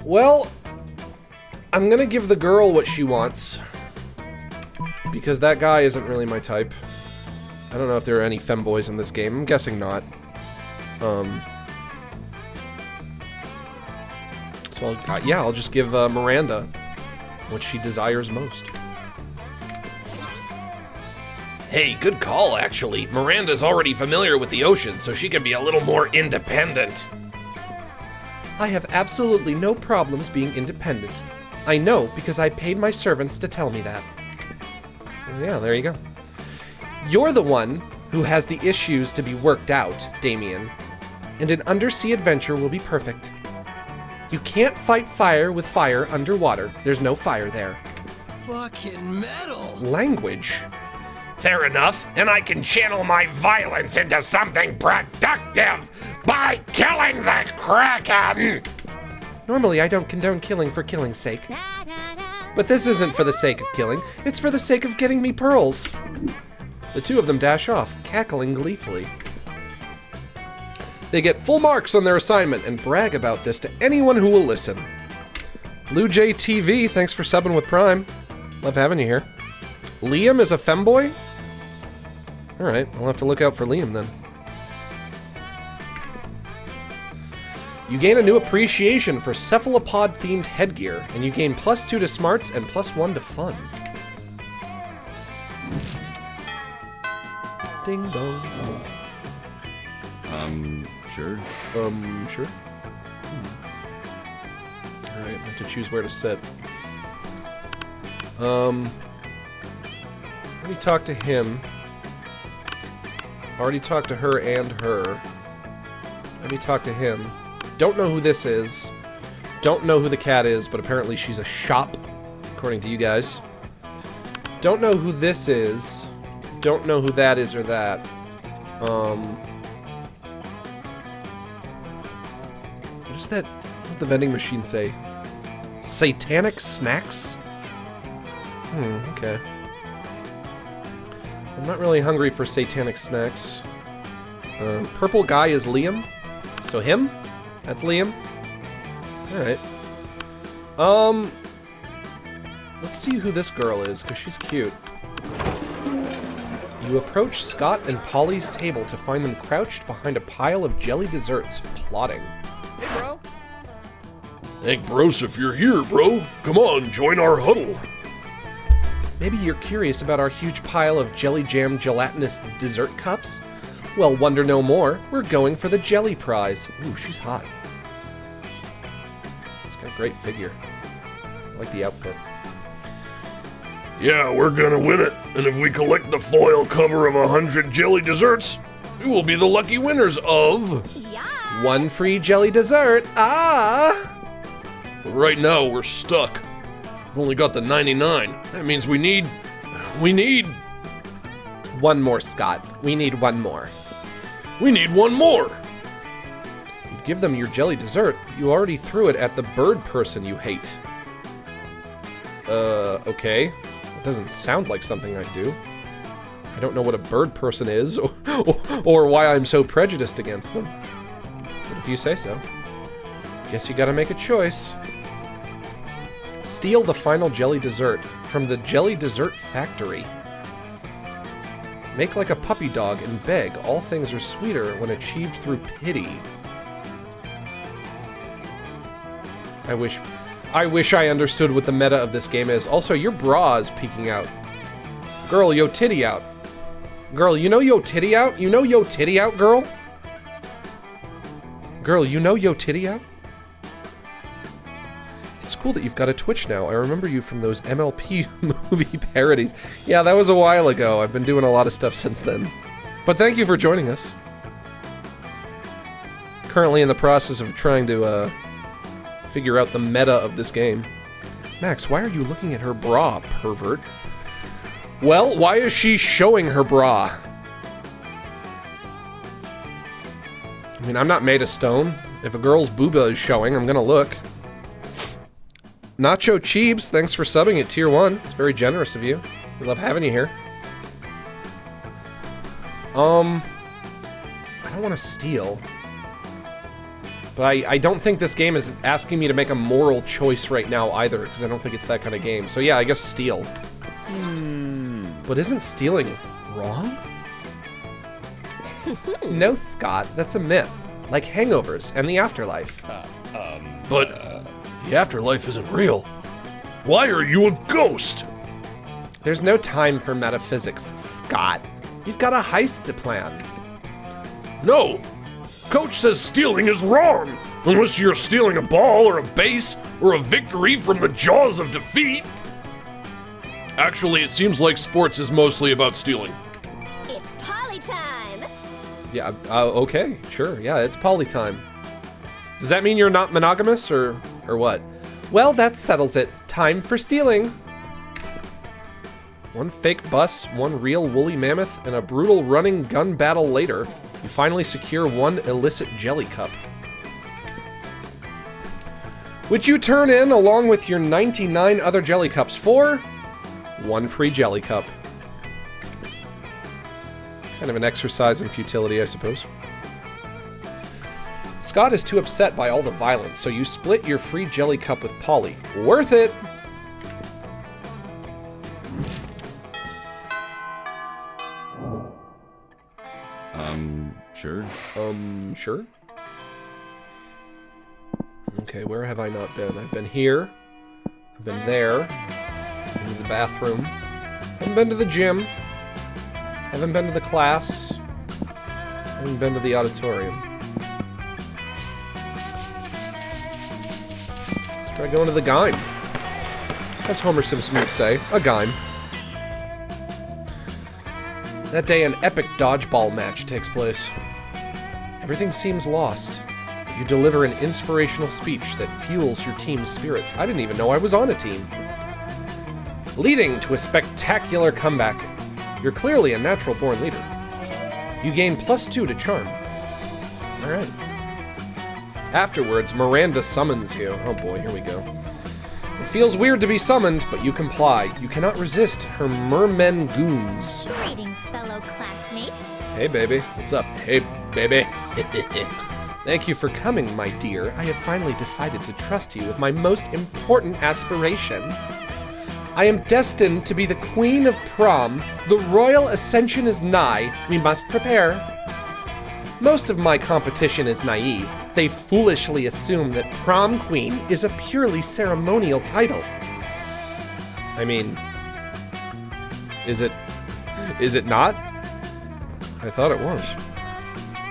Well, I'm gonna give the girl what she wants, because that guy isn't really my type. I don't know if there are any femboys in this game. I'm guessing not. So I'll just give Miranda what she desires most. Hey, good call, actually. Miranda's already familiar with the ocean, so she can be a little more independent. I have absolutely no problems being independent. I know because I paid my servants to tell me that. Yeah, there you go. You're the one who has the issues to be worked out, Damien. And an undersea adventure will be perfect. You can't fight fire with fire underwater. There's no fire there. Fucking metal. Language. Fair enough, and I can channel my violence into something productive by killing the Kraken! Normally, I don't condone killing for killing's sake. Da, da, da. But this isn't for the sake of killing. It's for the sake of getting me pearls. The two of them dash off, cackling gleefully. They get full marks on their assignment and brag about this to anyone who will listen. Blue Jay TV, thanks for subbing with Prime. Love having you here. Liam is a femboy? Alright, I'll have to look out for Liam then. You gain a new appreciation for cephalopod-themed headgear, and you gain +2 to smarts and +1 to fun. Ding dong. Sure. Sure. Alright, I have to choose where to sit. Let me talk to him. Already talked to her and her. Let me talk to him. Don't know who this is. Don't know who the cat is, but apparently she's a shop, according to you guys. Don't know who this is. Don't know who that is or that. What is that? What does the vending machine say? Satanic snacks? Okay. I'm not really hungry for satanic snacks. Purple guy is Liam. So him? That's Liam. Alright. Let's see who this girl is, because she's cute. You approach Scott and Polly's table to find them crouched behind a pile of jelly desserts, plotting. Hey, bro. Hank Bros, if you're here, bro, come on, join our huddle. Maybe you're curious about our huge pile of jelly jam gelatinous dessert cups? Well, wonder no more. We're going for the jelly prize. Ooh, she's hot. She's got a great figure. I like the outfit. Yeah, we're gonna win it, and if we collect the foil cover of 100 jelly desserts, we will be the lucky winners of... Yeah. One free jelly dessert. Ah! But right now, we're stuck. We've only got the 99. That means we need One more, Scott. We need one more. We need one more. You'd give them your jelly dessert, but you already threw it at the bird person you hate. Okay. It doesn't sound like something I'd do. I don't know what a bird person is, or why I'm so prejudiced against them. But if you say so, guess you gotta make a choice. Steal the final jelly dessert from the jelly dessert factory. Make like a puppy dog and beg. All things are sweeter when achieved through pity. I wish I understood what the meta of this game is. Also, your bra is peeking out. Girl, yo titty out. Girl, you know yo titty out? You know yo titty out, girl? Girl, you know yo titty out? It's cool that you've got a Twitch now. I remember you from those MLP movie parodies. Yeah, that was a while ago. I've been doing a lot of stuff since then. But thank you for joining us. Currently in the process of trying to, figure out the meta of this game. Max, why are you looking at her bra, pervert? Well, why is she showing her bra? I mean, I'm not made of stone. If a girl's booba is showing, I'm gonna look. Nacho Cheebs, thanks for subbing at Tier 1. It's very generous of you. We love having you here. I don't want to steal. But I don't think this game is asking me to make a moral choice right now either, because I don't think it's that kind of game. So yeah, I guess steal. But isn't stealing wrong? No, Scott, that's a myth. Like hangovers and the afterlife. But the afterlife isn't real. Why are you a ghost? There's no time for metaphysics, Scott. You've got a heist to plan. No. Coach says stealing is wrong. Unless you're stealing a ball or a base or a victory from the jaws of defeat. Actually, it seems like sports is mostly about stealing. It's poly time. Yeah, okay, sure. Yeah, it's poly time. Does that mean you're not monogamous or what? Well, that settles it. Time for stealing. One fake bus, one real woolly mammoth, and a brutal running gun battle later, you finally secure one illicit jelly cup. Which you turn in along with your 99 other jelly cups for one free jelly cup. Kind of an exercise in futility, I suppose. Scott is too upset by all the violence, so you split your free jelly cup with Polly. Worth it! Sure. Sure? Okay, where have I not been? I've been here. I've been there. I've been to the bathroom. I haven't been to the gym. I haven't been to the class. I haven't been to the auditorium. Let's try going to the Gime. As Homer Simpson would say, a Gime. That day, an epic dodgeball match takes place. Everything seems lost. You deliver an inspirational speech that fuels your team's spirits. I didn't even know I was on a team. Leading to a spectacular comeback. You're clearly a natural-born leader. You gain +2 to charm. Alright. Afterwards, Miranda summons you. Oh boy, here we go. It feels weird to be summoned, but you comply. You cannot resist her mermen goons. Greetings, fellow classmate. Hey, baby. What's up? Hey, baby. Thank you for coming, my dear. I have finally decided to trust you with my most important aspiration. I am destined to be the queen of prom. The royal ascension is nigh. We must prepare. Most of my competition is naive. They foolishly assume that prom queen is a purely ceremonial title. I mean, is it not? I thought it was.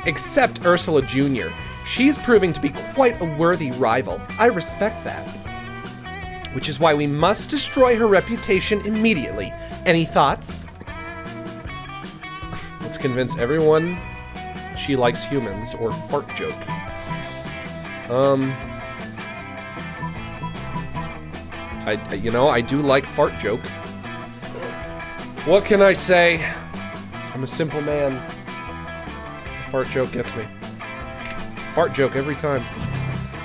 Except Ursula Jr. She's proving to be quite a worthy rival. I respect that. Which is why we must destroy her reputation immediately. Any thoughts? Let's convince everyone she likes humans, or fart joke. I do like fart joke. What can I say? I'm a simple man. Fart joke gets me. Fart joke every time.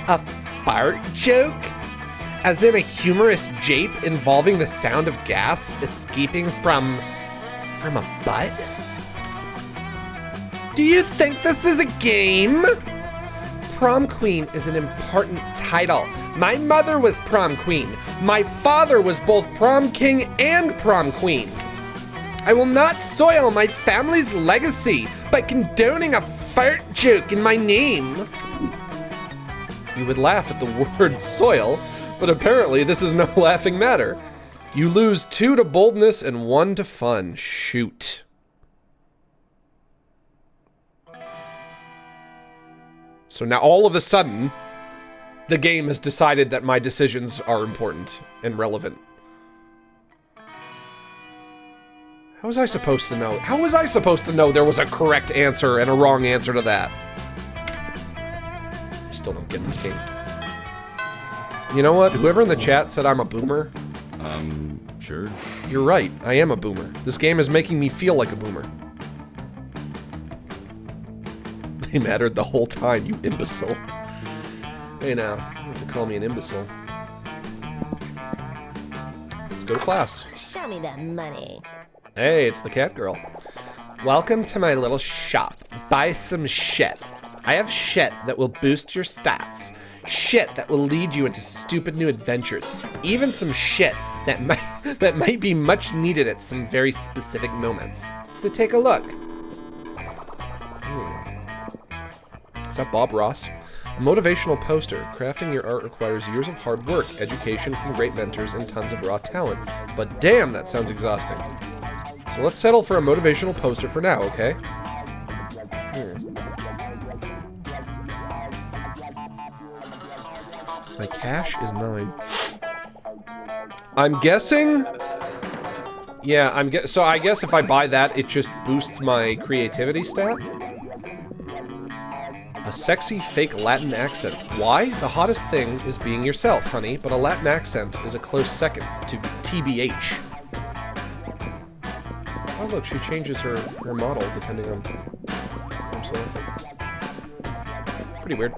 A fart joke? As in a humorous jape involving the sound of gas escaping from a butt? Do you think this is a game? Prom queen is an important title. My mother was prom queen. My father was both prom king and prom queen. I will not soil my family's legacy by condoning a fart joke in my name. You would laugh at the word soil, but apparently this is no laughing matter. You lose 2 to boldness and 1 to fun. Shoot. So now all of a sudden, the game has decided that my decisions are important and relevant. How was I supposed to know? How was I supposed to know there was a correct answer and a wrong answer to that? I still don't get this game. You know what? Whoever in the chat said I'm a boomer. Sure. You're right. I am a boomer. This game is making me feel like a boomer. They mattered the whole time, you imbecile. Hey now, you have to call me an imbecile. Let's go to class. Show me that money. Hey, it's the cat girl. Welcome to my little shop. Buy some shit. I have shit that will boost your stats. Shit that will lead you into stupid new adventures. Even some shit that might be much needed at some very specific moments. So take a look. Is that Bob Ross? A motivational poster. Crafting your art requires years of hard work, education from great mentors, and tons of raw talent. But damn, that sounds exhausting. So let's settle for a motivational poster for now, okay? My cash is 9. I'm guessing... Yeah, so I guess if I buy that, it just boosts my creativity stat? A sexy fake Latin accent. Why? The hottest thing is being yourself, honey, but a Latin accent is a close second to TBH. Oh look, she changes her model depending on... I'm selecting. Pretty weird.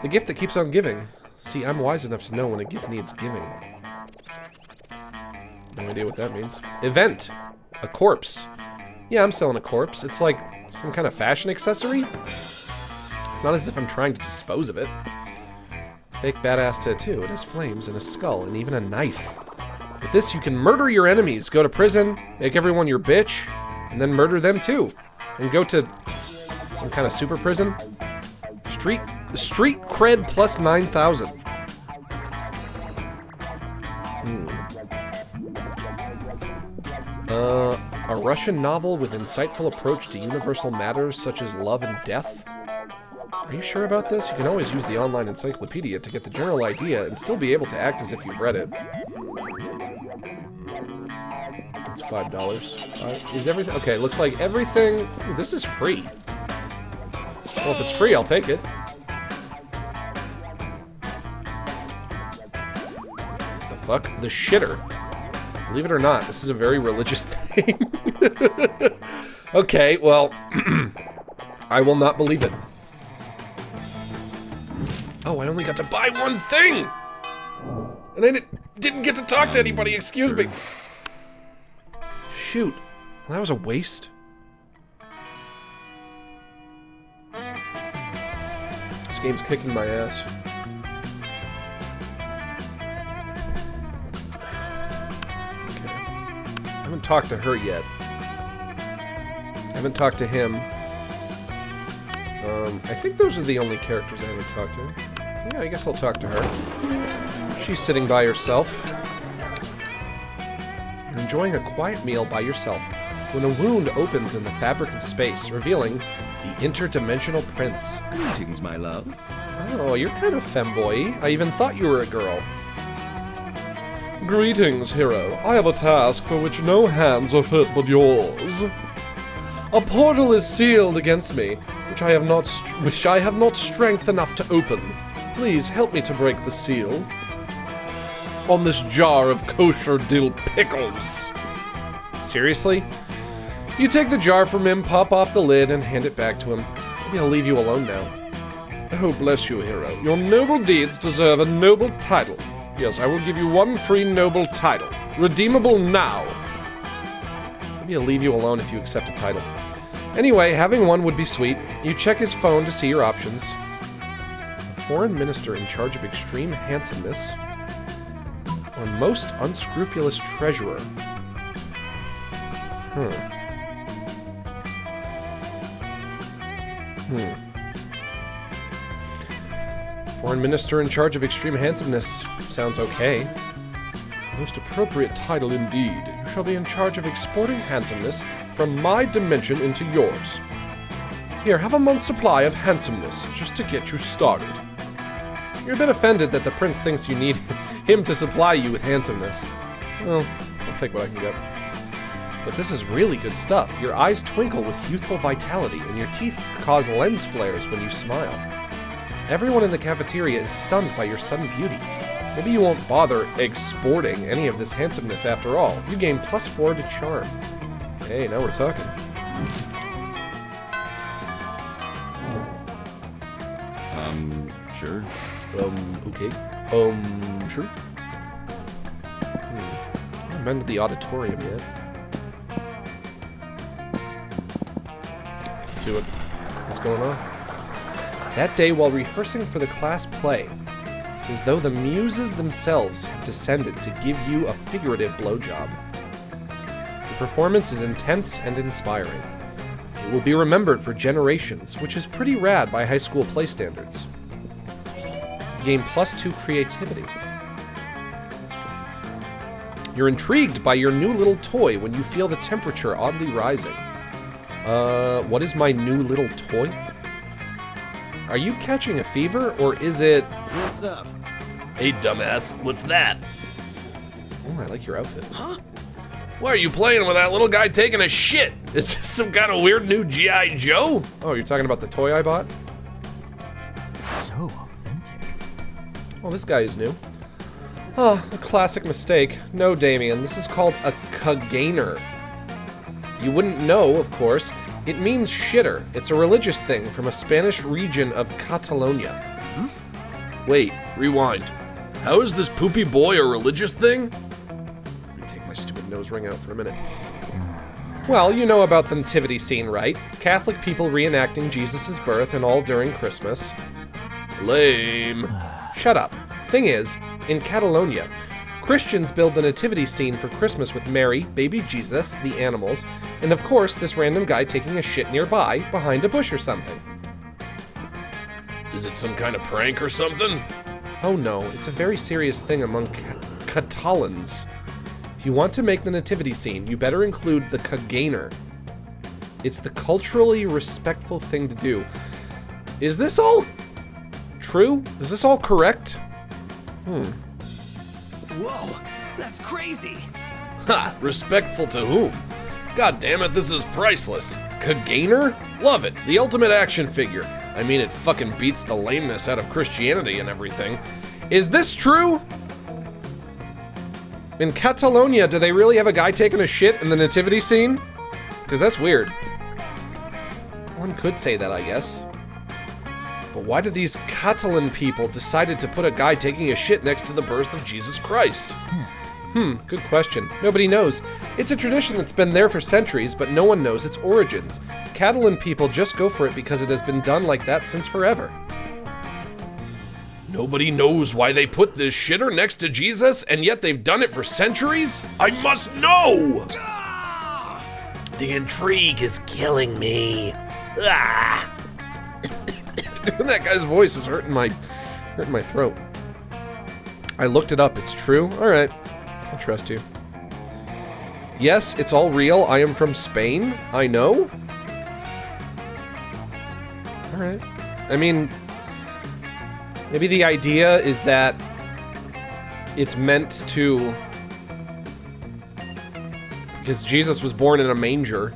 The gift that keeps on giving. See, I'm wise enough to know when a gift needs giving. No idea what that means. Event. A corpse. Yeah, I'm selling a corpse. It's like some kind of fashion accessory. It's not as if I'm trying to dispose of it. Fake badass tattoo. It has flames and a skull and even a knife. With this, you can murder your enemies, go to prison, make everyone your bitch, and then murder them too. And go to some kind of super prison. Street cred plus 9,000. A Russian novel with insightful approach to universal matters such as love and death. Are you sure about this? You can always use the online encyclopedia to get the general idea and still be able to act as if you've read it. It's $5. Is everything... Okay, looks like everything... Ooh, this is free. Well, if it's free, I'll take it. The fuck? The shitter. Believe it or not, this is a very religious thing. Okay, well... I will not believe it. Oh, I only got to buy one thing! And I didn't get to talk to anybody, excuse me. Shoot. Well, that was a waste. This game's kicking my ass. Okay. I haven't talked to her yet. I haven't talked to him. I think those are the only characters I haven't talked to. Yeah, I guess I'll talk to her. She's sitting by herself. You're enjoying a quiet meal by yourself when a wound opens in the fabric of space, revealing the interdimensional prince. Greetings, my love. Oh, you're kind of femboy. I even thought you were a girl. Greetings, hero. I have a task for which no hands are fit but yours. A portal is sealed against me, which I have not strength enough to open. Please help me to break the seal. On this jar of kosher dill pickles. Seriously? You take the jar from him, pop off the lid, and hand it back to him. Maybe he'll leave you alone now. Oh, bless you, hero. Your noble deeds deserve a noble title. Yes, I will give you one free noble title. Redeemable now. Maybe he'll leave you alone if you accept a title. Anyway, having one would be sweet. You check his phone to see your options. A foreign minister in charge of extreme handsomeness. Or most unscrupulous treasurer. Foreign minister in charge of extreme handsomeness. Sounds okay. Most appropriate title indeed. You shall be in charge of exporting handsomeness from my dimension into yours. Here, have a month's supply of handsomeness, just to get you started. You're a bit offended that the prince thinks you need him to supply you with handsomeness. Well, I'll take what I can get. But this is really good stuff. Your eyes twinkle with youthful vitality, and your teeth cause lens flares when you smile. Everyone in the cafeteria is stunned by your sudden beauty. Maybe you won't bother exporting any of this handsomeness after all. You gain +4 to charm. Hey, now we're talking. Sure. Okay. Sure. I haven't been to the auditorium yet. Let's see what's going on. That day, while rehearsing for the class play, it's as though the muses themselves have descended to give you a figurative blowjob. The performance is intense and inspiring. It will be remembered for generations, which is pretty rad by high school play standards. You gain +2 creativity. You're intrigued by your new little toy when you feel the temperature oddly rising. What is my new little toy? Are you catching a fever, or is it... What's up? Hey, dumbass, what's that? Oh, I like your outfit. Huh? Why are you playing with that little guy taking a shit? Is this some kind of weird new G.I. Joe? Oh, you're talking about the toy I bought? So authentic. Oh, this guy is new. Oh, a classic mistake. No, Damien, this is called a kagainer. You wouldn't know, of course. It means shitter. It's a religious thing from a Spanish region of Catalonia. Wait, rewind. How is this poopy boy a religious thing? Let me take my stupid nose ring out for a minute. Well, you know about the nativity scene, right? Catholic people reenacting Jesus' birth and all during Christmas. Lame. Shut up. Thing is, in Catalonia, Christians build the nativity scene for Christmas with Mary, baby Jesus, the animals, and of course this random guy taking a shit nearby, behind a bush or something. Is it some kind of prank or something? Oh no, it's a very serious thing among Catalans. If you want to make the nativity scene, you better include the kagainer. It's the culturally respectful thing to do. Is this all true? Is this all correct? Whoa, that's crazy. Ha! Respectful to whom? God damn it, this is priceless. Kagainer? Love it. The ultimate action figure. I mean, it fucking beats the lameness out of Christianity and everything. Is this true? In Catalonia, do they really have a guy taking a shit in the nativity scene? Because that's weird. One could say that, I guess. But why do these Catalan people decided to put a guy taking a shit next to the birth of Jesus Christ? Good question. Nobody knows. It's a tradition that's been there for centuries, but no one knows its origins. Catalan people just go for it because it has been done like that since forever. Nobody knows why they put this shitter next to Jesus, and yet they've done it for centuries? I must know! The intrigue is killing me. Ah! That guy's voice is hurting my throat. I looked it up. It's true. All right. I'll trust you. Yes, it's all real. I am from Spain. I know. All right. I mean, maybe the idea is that it's meant to... Because Jesus was born in a manger.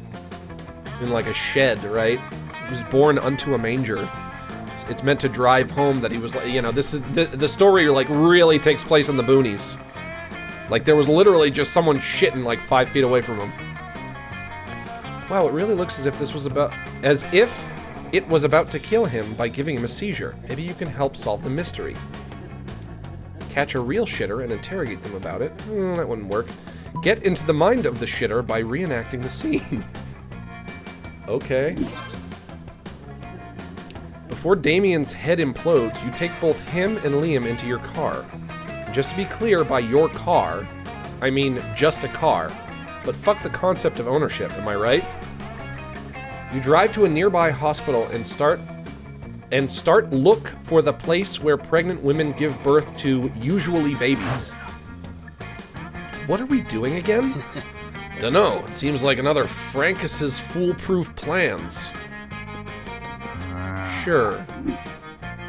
In like a shed, right? He was born unto a manger. It's meant to drive home that he was, you know, this is the story like really takes place in the boonies. Like there was literally just someone shitting like 5 feet away from him. Wow, it really looks as if it was about to kill him by giving him a seizure. Maybe you can help solve the mystery. Catch a real shitter and interrogate them about it. That wouldn't work. Get into the mind of the shitter by reenacting the scene. Okay. Before Damien's head implodes, you take both him and Liam into your car. And just to be clear, by your car, I mean just a car. But fuck the concept of ownership, am I right? You drive to a nearby hospital and start look for the place where pregnant women give birth to usually babies. What are we doing again? Dunno, it seems like another Francus's foolproof plans. Sure.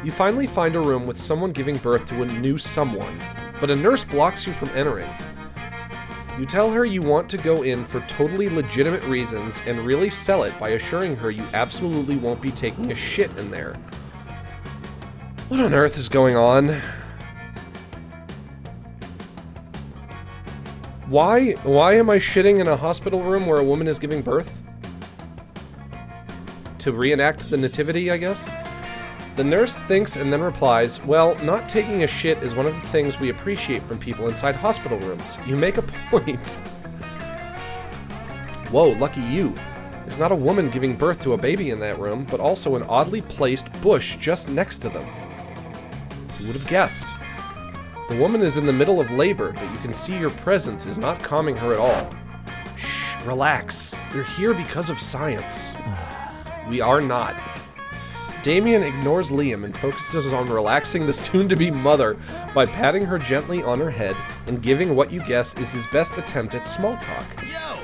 You finally find a room with someone giving birth to a new someone, but a nurse blocks you from entering. You tell her you want to go in for totally legitimate reasons and really sell it by assuring her you absolutely won't be taking a shit in there. What on earth is going on? Why am I shitting in a hospital room where a woman is giving birth? To reenact the nativity, I guess? The nurse thinks and then replies, well, not taking a shit is one of the things we appreciate from people inside hospital rooms. You make a point. Whoa, lucky you. There's not a woman giving birth to a baby in that room, but also an oddly placed bush just next to them. Who would have guessed? The woman is in the middle of labor, but you can see your presence is not calming her at all. Shh, relax. You're here because of science. We are not. Damien ignores Liam and focuses on relaxing the soon-to-be mother by patting her gently on her head and giving what you guess is his best attempt at small talk. Yo!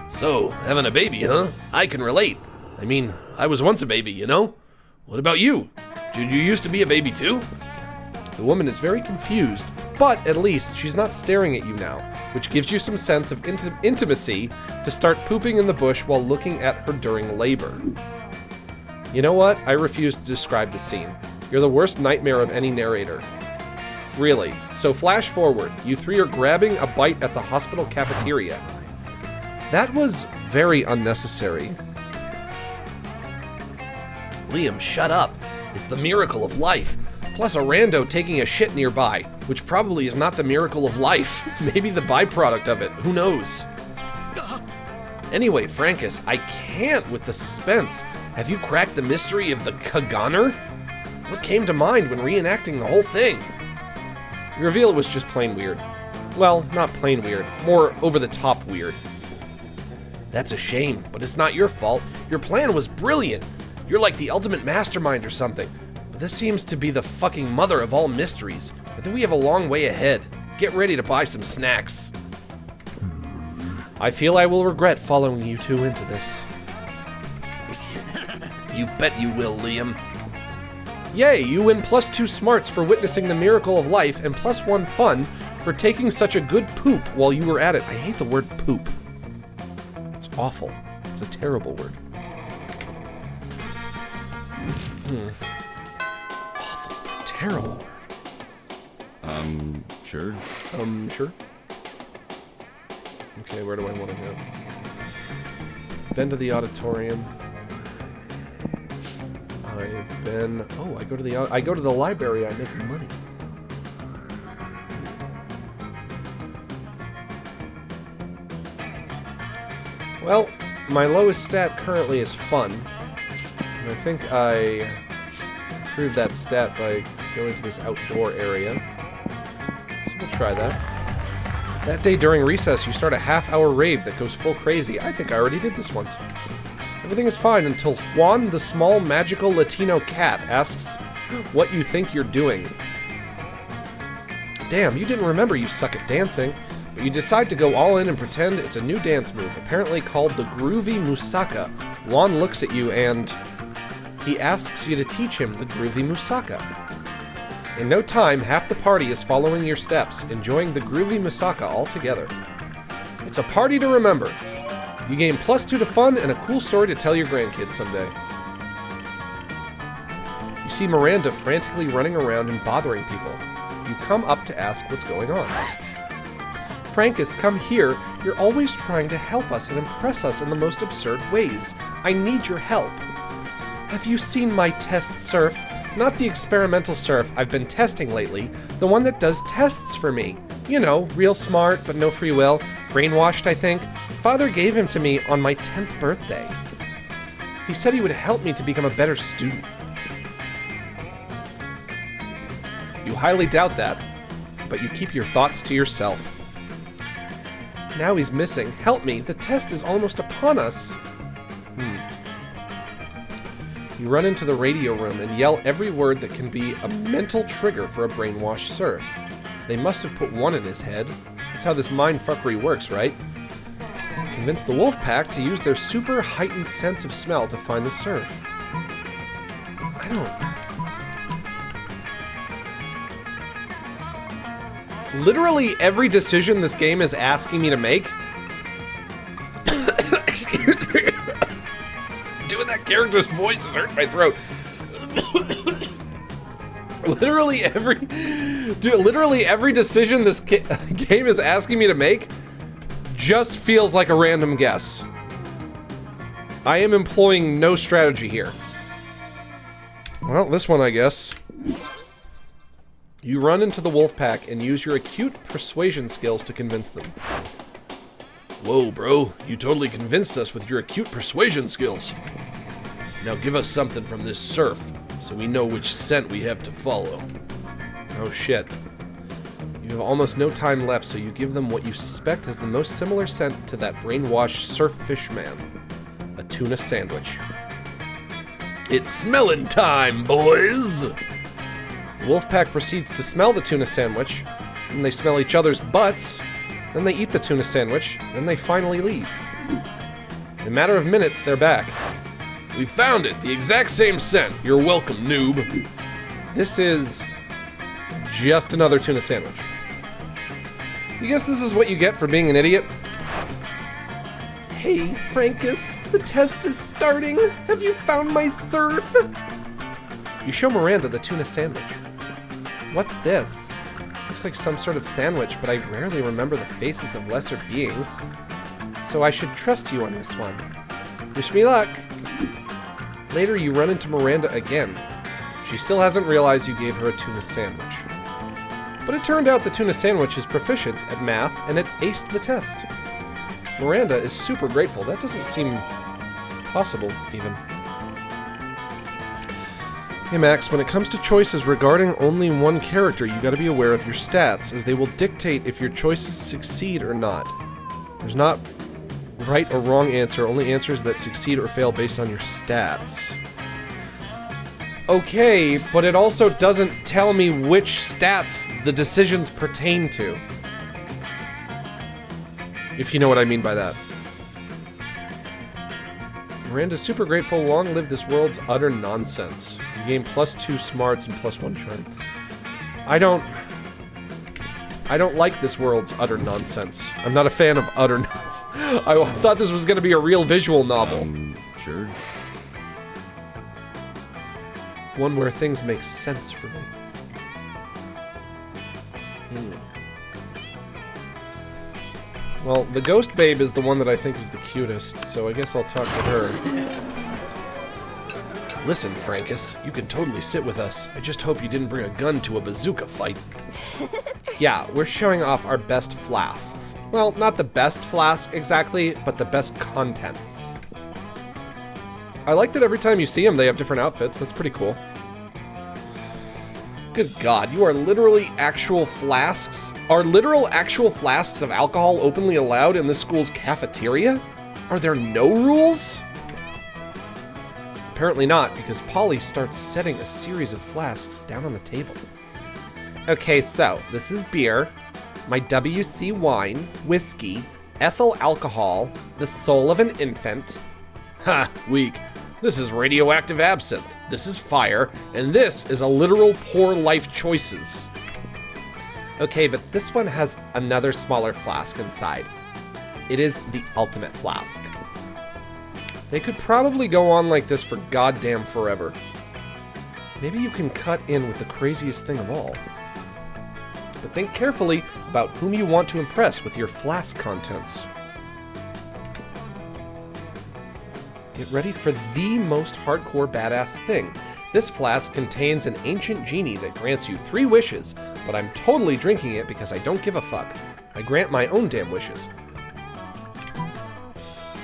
So, having a baby, huh? I can relate. I mean, I was once a baby, you know? What about you? Did you used to be a baby too? The woman is very confused, but at least she's not staring at you now, which gives you some sense of intimacy to start pooping in the bush while looking at her during labor. You know what? I refuse to describe the scene. You're the worst nightmare of any narrator. Really. So flash forward. You three are grabbing a bite at the hospital cafeteria. That was very unnecessary. Liam, shut up. It's the miracle of life. Plus a rando taking a shit nearby, which probably is not the miracle of life. Maybe the byproduct of it. Who knows? Anyway, Francus, I can't with the suspense. Have you cracked the mystery of the Kaganer? What came to mind when reenacting the whole thing? You reveal it was just plain weird. Well, not plain weird. More over-the-top weird. That's a shame, but it's not your fault. Your plan was brilliant. You're like the ultimate mastermind or something. But this seems to be the fucking mother of all mysteries. I think we have a long way ahead. Get ready to buy some snacks. I feel I will regret following you two into this. You bet you will, Liam. Yay, you win +2 smarts for witnessing the miracle of life and +1 fun for taking such a good poop while you were at it. I hate the word poop. It's awful. It's a terrible word. Awful. Terrible word. Sure. Sure. Okay, where do I want to go? Been to the auditorium. I've been... Oh, I go to the library, I make money. Well, my lowest stat currently is fun. And I think I improved that stat by going to this outdoor area. So we'll try that. That day during recess, you start a half-hour rave that goes full crazy. I think I already did this once. Everything is fine until Juan, the small magical Latino cat, asks what you think you're doing. Damn, you didn't remember you suck at dancing, but you decide to go all in and pretend it's a new dance move, apparently called the Groovy Musaka. Juan looks at you and he asks you to teach him the Groovy Musaka. In no time, half the party is following your steps, enjoying the Groovy Musaka all together. It's a party to remember. You gain +2 to fun and a cool story to tell your grandkids someday. You see Miranda frantically running around and bothering people. You come up to ask what's going on. Frankus, come here. You're always trying to help us and impress us in the most absurd ways. I need your help. Have you seen my test surf? Not the experimental surf I've been testing lately, the one that does tests for me. You know, real smart, but no free will. Brainwashed, I think. Father gave him to me on my 10th birthday. He said he would help me to become a better student. You highly doubt that, but you keep your thoughts to yourself. Now he's missing. Help me, the test is almost upon us. You run into the radio room and yell every word that can be a mental trigger for a brainwashed surf. They must have put one in his head. That's how this mindfuckery works, right? Convince the wolf pack to use their super heightened sense of smell to find the surf. I don't... Literally every decision this game is asking me to make... Excuse me. Doing that character's voice is hurting my throat. Literally every decision this game is asking me to make just feels like a random guess. I am employing no strategy here. Well, this one, I guess. You run into the wolf pack and use your acute persuasion skills to convince them. Whoa, bro, you totally convinced us with your acute persuasion skills. Now give us something from this surf, so we know which scent we have to follow. Oh shit. You have almost no time left, so you give them what you suspect has the most similar scent to that brainwashed surf fish man. A tuna sandwich. It's smelling time, boys! The wolf pack proceeds to smell the tuna sandwich, and they smell each other's butts. Then they eat the tuna sandwich, then they finally leave. In a matter of minutes, they're back. We found it! The exact same scent! You're welcome, noob! This is... just another tuna sandwich. You guess this is what you get for being an idiot? Hey, Frankus, the test is starting! Have you found my surf? You show Miranda the tuna sandwich. What's this? Looks like some sort of sandwich, but I rarely remember the faces of lesser beings. So I should trust you on this one. Wish me luck. Later, you run into Miranda again. She still hasn't realized you gave her a tuna sandwich. But it turned out the tuna sandwich is proficient at math, and it aced the test. Miranda is super grateful. That doesn't seem possible, even. Hey Max, when it comes to choices regarding only one character, you gotta be aware of your stats, as they will dictate if your choices succeed or not. There's not right or wrong answer, only answers that succeed or fail based on your stats. Okay, but it also doesn't tell me which stats the decisions pertain to. If you know what I mean by that. Miranda's super grateful. Long live this world's utter nonsense. You gain +2 smarts and +1 charm. I don't like this world's utter nonsense. I'm not a fan of utter nonsense. I thought this was gonna be a real visual novel. Sure. One where things make sense for me. Well, the ghost babe is the one that I think is the cutest, so I guess I'll talk to her. Listen, Frankus, you can totally sit with us. I just hope you didn't bring a gun to a bazooka fight. Yeah, we're showing off our best flasks. Well, not the best flask exactly, but the best contents. I like that every time you see them, they have different outfits. That's pretty cool. Good God, you are literally actual flasks? Are literal actual flasks of alcohol openly allowed in this school's cafeteria? Are there no rules? Apparently not, because Polly starts setting a series of flasks down on the table. Okay, so, this is beer, my WC wine, whiskey, ethyl alcohol, the soul of an infant. Ha, weak. This is radioactive absinthe, this is fire, and this is a literal poor life choices. Okay, but this one has another smaller flask inside. It is the ultimate flask. They could probably go on like this for goddamn forever. Maybe you can cut in with the craziest thing of all. but think carefully about whom you want to impress with your flask contents. Get ready for the most hardcore badass thing. This flask contains an ancient genie that grants you 3 wishes, but I'm totally drinking it because I don't give a fuck. I grant my own damn wishes.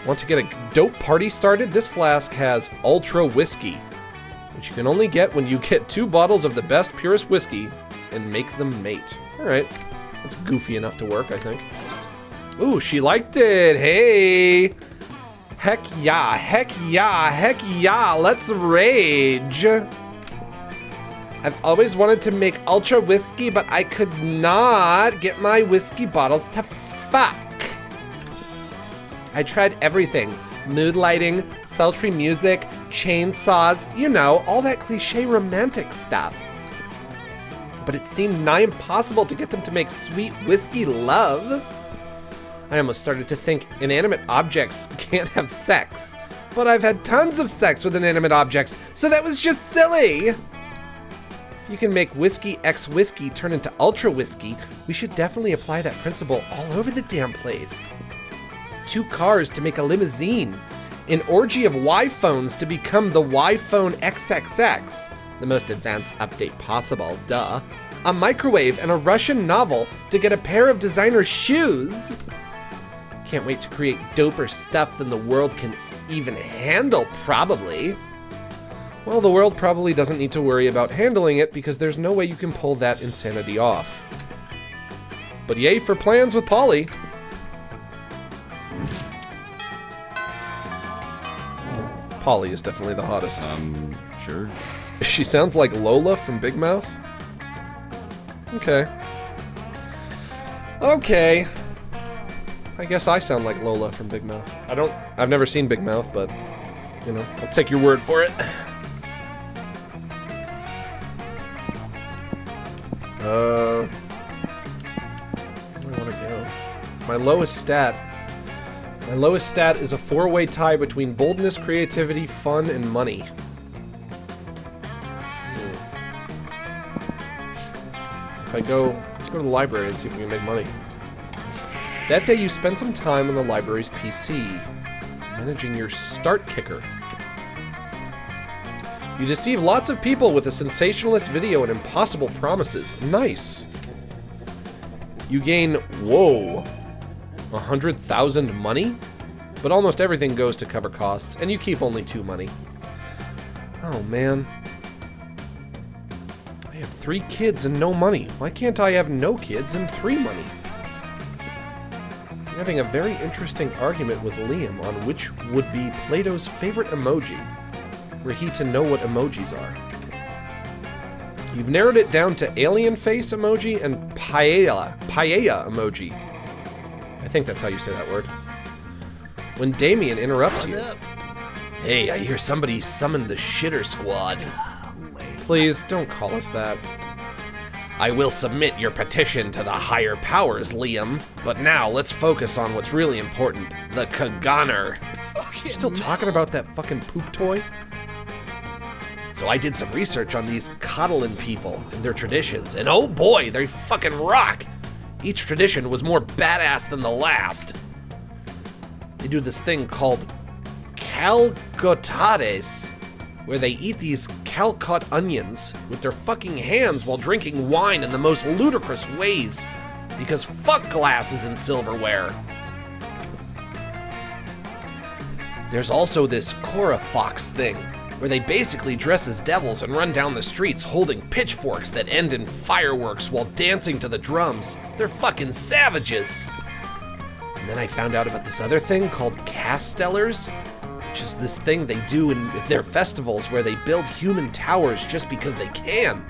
Want to get a dope party started? This flask has Ultra Whiskey, which you can only get when you get 2 bottles of the best, purest whiskey and make them mate. All right, that's goofy enough to work, I think. Ooh, she liked it. Hey. Heck yeah, heck yeah, heck yeah, let's rage. I've always wanted to make ultra whiskey, but I could not get my whiskey bottles to fuck. I tried everything. Mood lighting, sultry music, chainsaws, you know, all that cliche romantic stuff. But it seemed nigh impossible to get them to make sweet whiskey love. I almost started to think inanimate objects can't have sex. But I've had tons of sex with inanimate objects, so that was just silly. If you can make whiskey X whiskey turn into ultra whiskey, we should definitely apply that principle all over the damn place. 2 cars to make a limousine. An orgy of Y-phones to become the Y-phone XXX. The most advanced update possible, duh. A microwave and a Russian novel to get a pair of designer shoes. Can't wait to create doper stuff than the world can even handle, probably. Well, the world probably doesn't need to worry about handling it because there's no way you can pull that insanity off. But yay for plans with Polly. Polly is definitely the hottest. Sure. She sounds like Lola from Big Mouth. Okay. Okay. I guess I sound like Lola from Big Mouth. I've never seen Big Mouth, but, you know, I'll take your word for it. Where do I want to go? My lowest stat is a 4-way tie between boldness, creativity, fun, and money. If I go, let's go to the library and see if we can make money. That day you spend some time on the library's PC, managing your start kicker. You deceive lots of people with a sensationalist video and impossible promises. Nice. You gain, whoa, 100,000 money? But almost everything goes to cover costs, and you keep only 2 money. Oh man. I have 3 kids and no money. Why can't I have no kids and 3 money? I'm having a very interesting argument with Liam on which would be Plato's favorite emoji, were he to know what emojis are. You've narrowed it down to alien face emoji and paella emoji. I think that's how you say that word. When Damien interrupts you. Hey, I hear somebody summoned the shitter squad. Please, don't call us that. I will submit your petition to the higher powers, Liam. But now, let's focus on what's really important. The Kaganer. You still talking about that fucking poop toy? So I did some research on these Catalan people and their traditions, and oh boy, they fucking rock! Each tradition was more badass than the last. They do this thing called calcotades, where they eat these calcot onions with their fucking hands while drinking wine in the most ludicrous ways, because fuck glasses and silverware. There's also this Cora Fox thing, where they basically dress as devils and run down the streets holding pitchforks that end in fireworks while dancing to the drums. They're fucking savages. And then I found out about this other thing called Castellers, which is this thing they do in their festivals where they build human towers just because they can.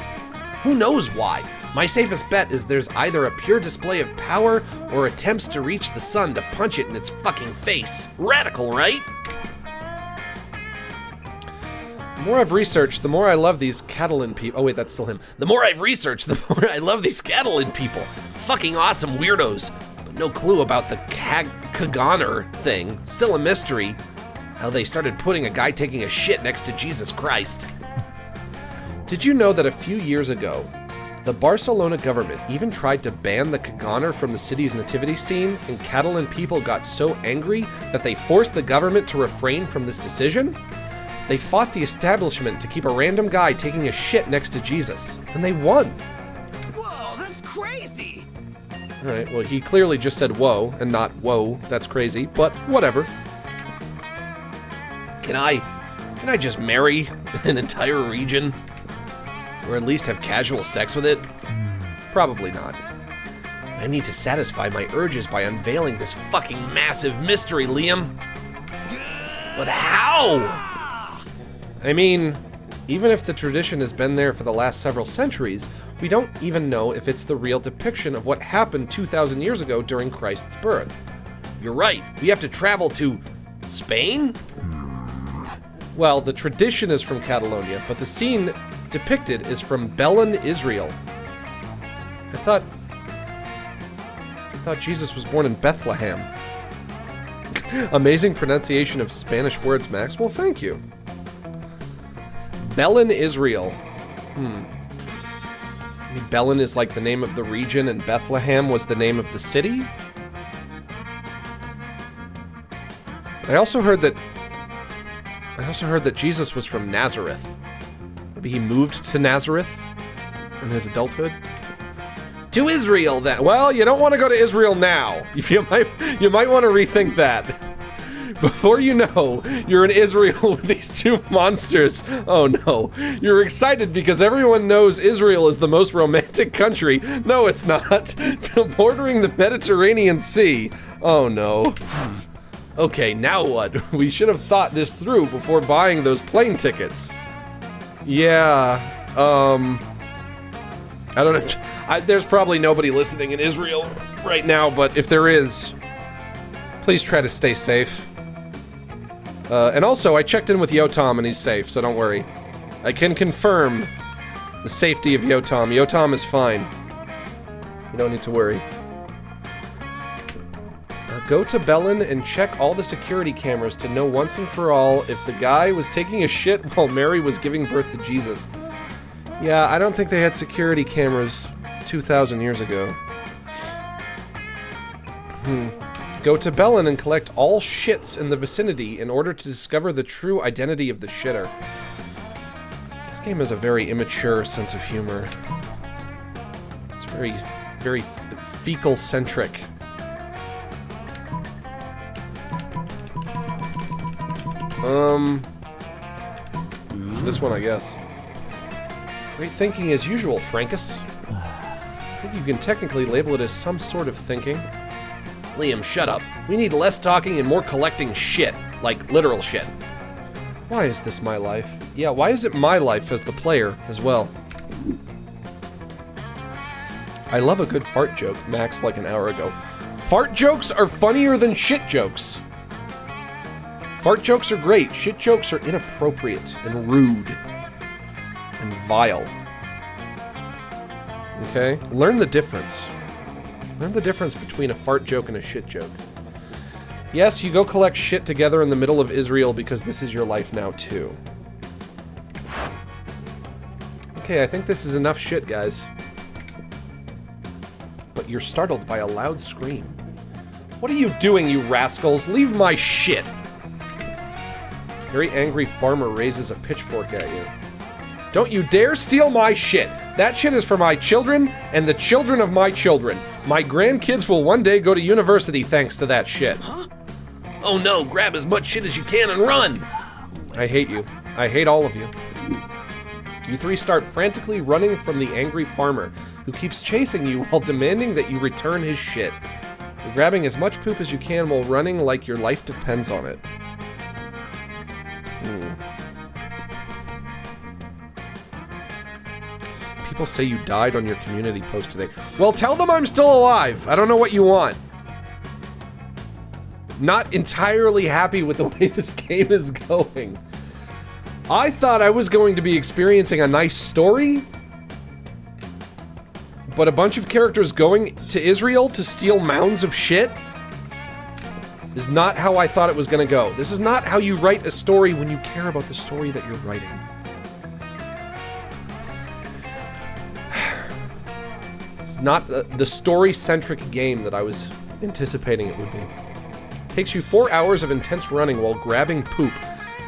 Who knows why? My safest bet is there's either a pure display of power or attempts to reach the sun to punch it in its fucking face. Radical, right? The more I've researched, the more I love these Catalan people. Oh wait, that's still him. The more I've researched, the more I love these Catalan people. Fucking awesome weirdos. But no clue about the Kaganer thing. Still a mystery. How they started putting a guy taking a shit next to Jesus Christ. Did you know that a few years ago, The Barcelona government even tried to ban the Kaganer from the city's nativity scene, and Catalan people got so angry that they forced the government to refrain from this decision. They fought the establishment to keep a random guy taking a shit next to Jesus, and they won. Whoa, that's crazy! Alright, well, he clearly just said whoa, and not whoa, that's crazy, but whatever. Can I just marry an entire region? Or at least have casual sex with it? Probably not. I need to satisfy my urges by unveiling this fucking massive mystery, Liam. But how? I mean, even if the tradition has been there for the last several centuries, we don't even know if it's the real depiction of what happened 2,000 years ago during Christ's birth. You're right, we have to travel to Spain? Well, the tradition is from Catalonia, but the scene depicted is from Belen, Israel. I thought Jesus was born in Bethlehem. Amazing pronunciation of Spanish words, Max. Well, thank you. Belen, Israel. Maybe Belen is like the name of the region and Bethlehem was the name of the city? I also heard that Jesus was from Nazareth. Maybe he moved to Nazareth in his adulthood. To Israel, then. Well, you don't want to go to Israel now. You might want to rethink that. Before you know, you're in Israel with these two monsters. Oh no. You're excited because everyone knows Israel is the most romantic country. No, it's not. Bordering the Mediterranean Sea. Oh no. Okay, now what? We should have thought this through before buying those plane tickets. Yeah, I don't know. There's probably nobody listening in Israel right now, but if there is, please try to stay safe. And also, I checked in with Yotam and he's safe, so don't worry. I can confirm the safety of Yotam. Yotam is fine. You don't need to worry. Go to Belen and check all the security cameras to know once and for all if the guy was taking a shit while Mary was giving birth to Jesus. Yeah, I don't think they had security cameras 2,000 years ago. Go to Belen and collect all shits in the vicinity in order to discover the true identity of the shitter. This game has a very immature sense of humor. It's very, very fecal-centric. This one, I guess. Great thinking as usual, Frankus. I think you can technically label it as some sort of thinking. Liam, shut up. We need less talking and more collecting shit. Like, literal shit. Why is this my life? Yeah, why is it my life as the player as well? I love a good fart joke, Max, like an hour ago. Fart jokes are funnier than shit jokes. Fart jokes are great. Shit jokes are inappropriate and rude and vile. Okay? Learn the difference. Learn the difference between a fart joke and a shit joke. Yes, you go collect shit together in the middle of Israel because this is your life now too. Okay, I think this is enough shit, guys. But you're startled by a loud scream. What are you doing, you rascals? Leave my shit! Very angry farmer raises a pitchfork at you. Don't you dare steal my shit! That shit is for my children and the children of my children. My grandkids will one day go to university thanks to that shit. Huh? Oh no, grab as much shit as you can and run! I hate you. I hate all of you. You three start frantically running from the angry farmer, who keeps chasing you while demanding that you return his shit. You're grabbing as much poop as you can while running like your life depends on it. People say you died on your community post today. Well, tell them I'm still alive. I don't know what you want. Not entirely happy with the way this game is going. I thought I was going to be experiencing a nice story, but a bunch of characters going to Israel to steal mounds of shit is not how I thought it was going to go. This is not how you write a story when you care about the story that you're writing. It's not the story-centric game that I was anticipating it would be. Takes you 4 hours of intense running while grabbing poop.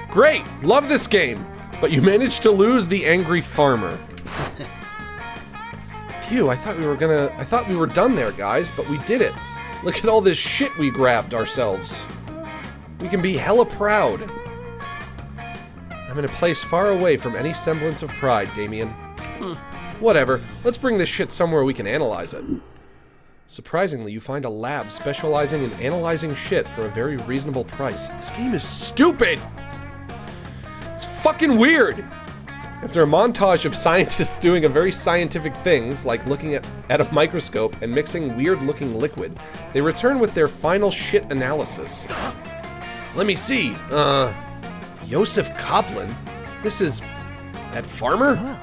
Great! Love this game! But you managed to lose the angry farmer. Phew, I thought we were done there, guys, but we did it. Look at all this shit we grabbed ourselves. We can be hella proud. I'm in a place far away from any semblance of pride, Damien. Whatever, let's bring this shit somewhere we can analyze it. Surprisingly, you find a lab specializing in analyzing shit for a very reasonable price. This game is stupid! It's fucking weird! After a montage of scientists doing a very scientific things, like looking at a microscope and mixing weird-looking liquid, they return with their final shit analysis. Let me see, Joseph Kaplan? This is... that farmer?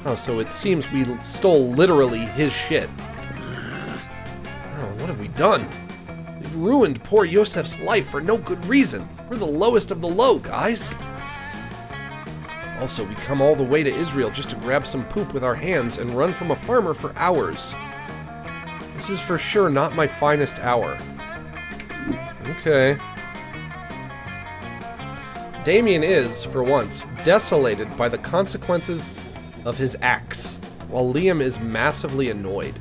Oh, so it seems we stole literally his shit. Oh, what have we done? We've ruined poor Yosef's life for no good reason. We're the lowest of the low, guys. Also, we come all the way to Israel just to grab some poop with our hands and run from a farmer for hours. This is for sure not my finest hour. Okay. Damien is, for once, desolated by the consequences of his acts, while Liam is massively annoyed.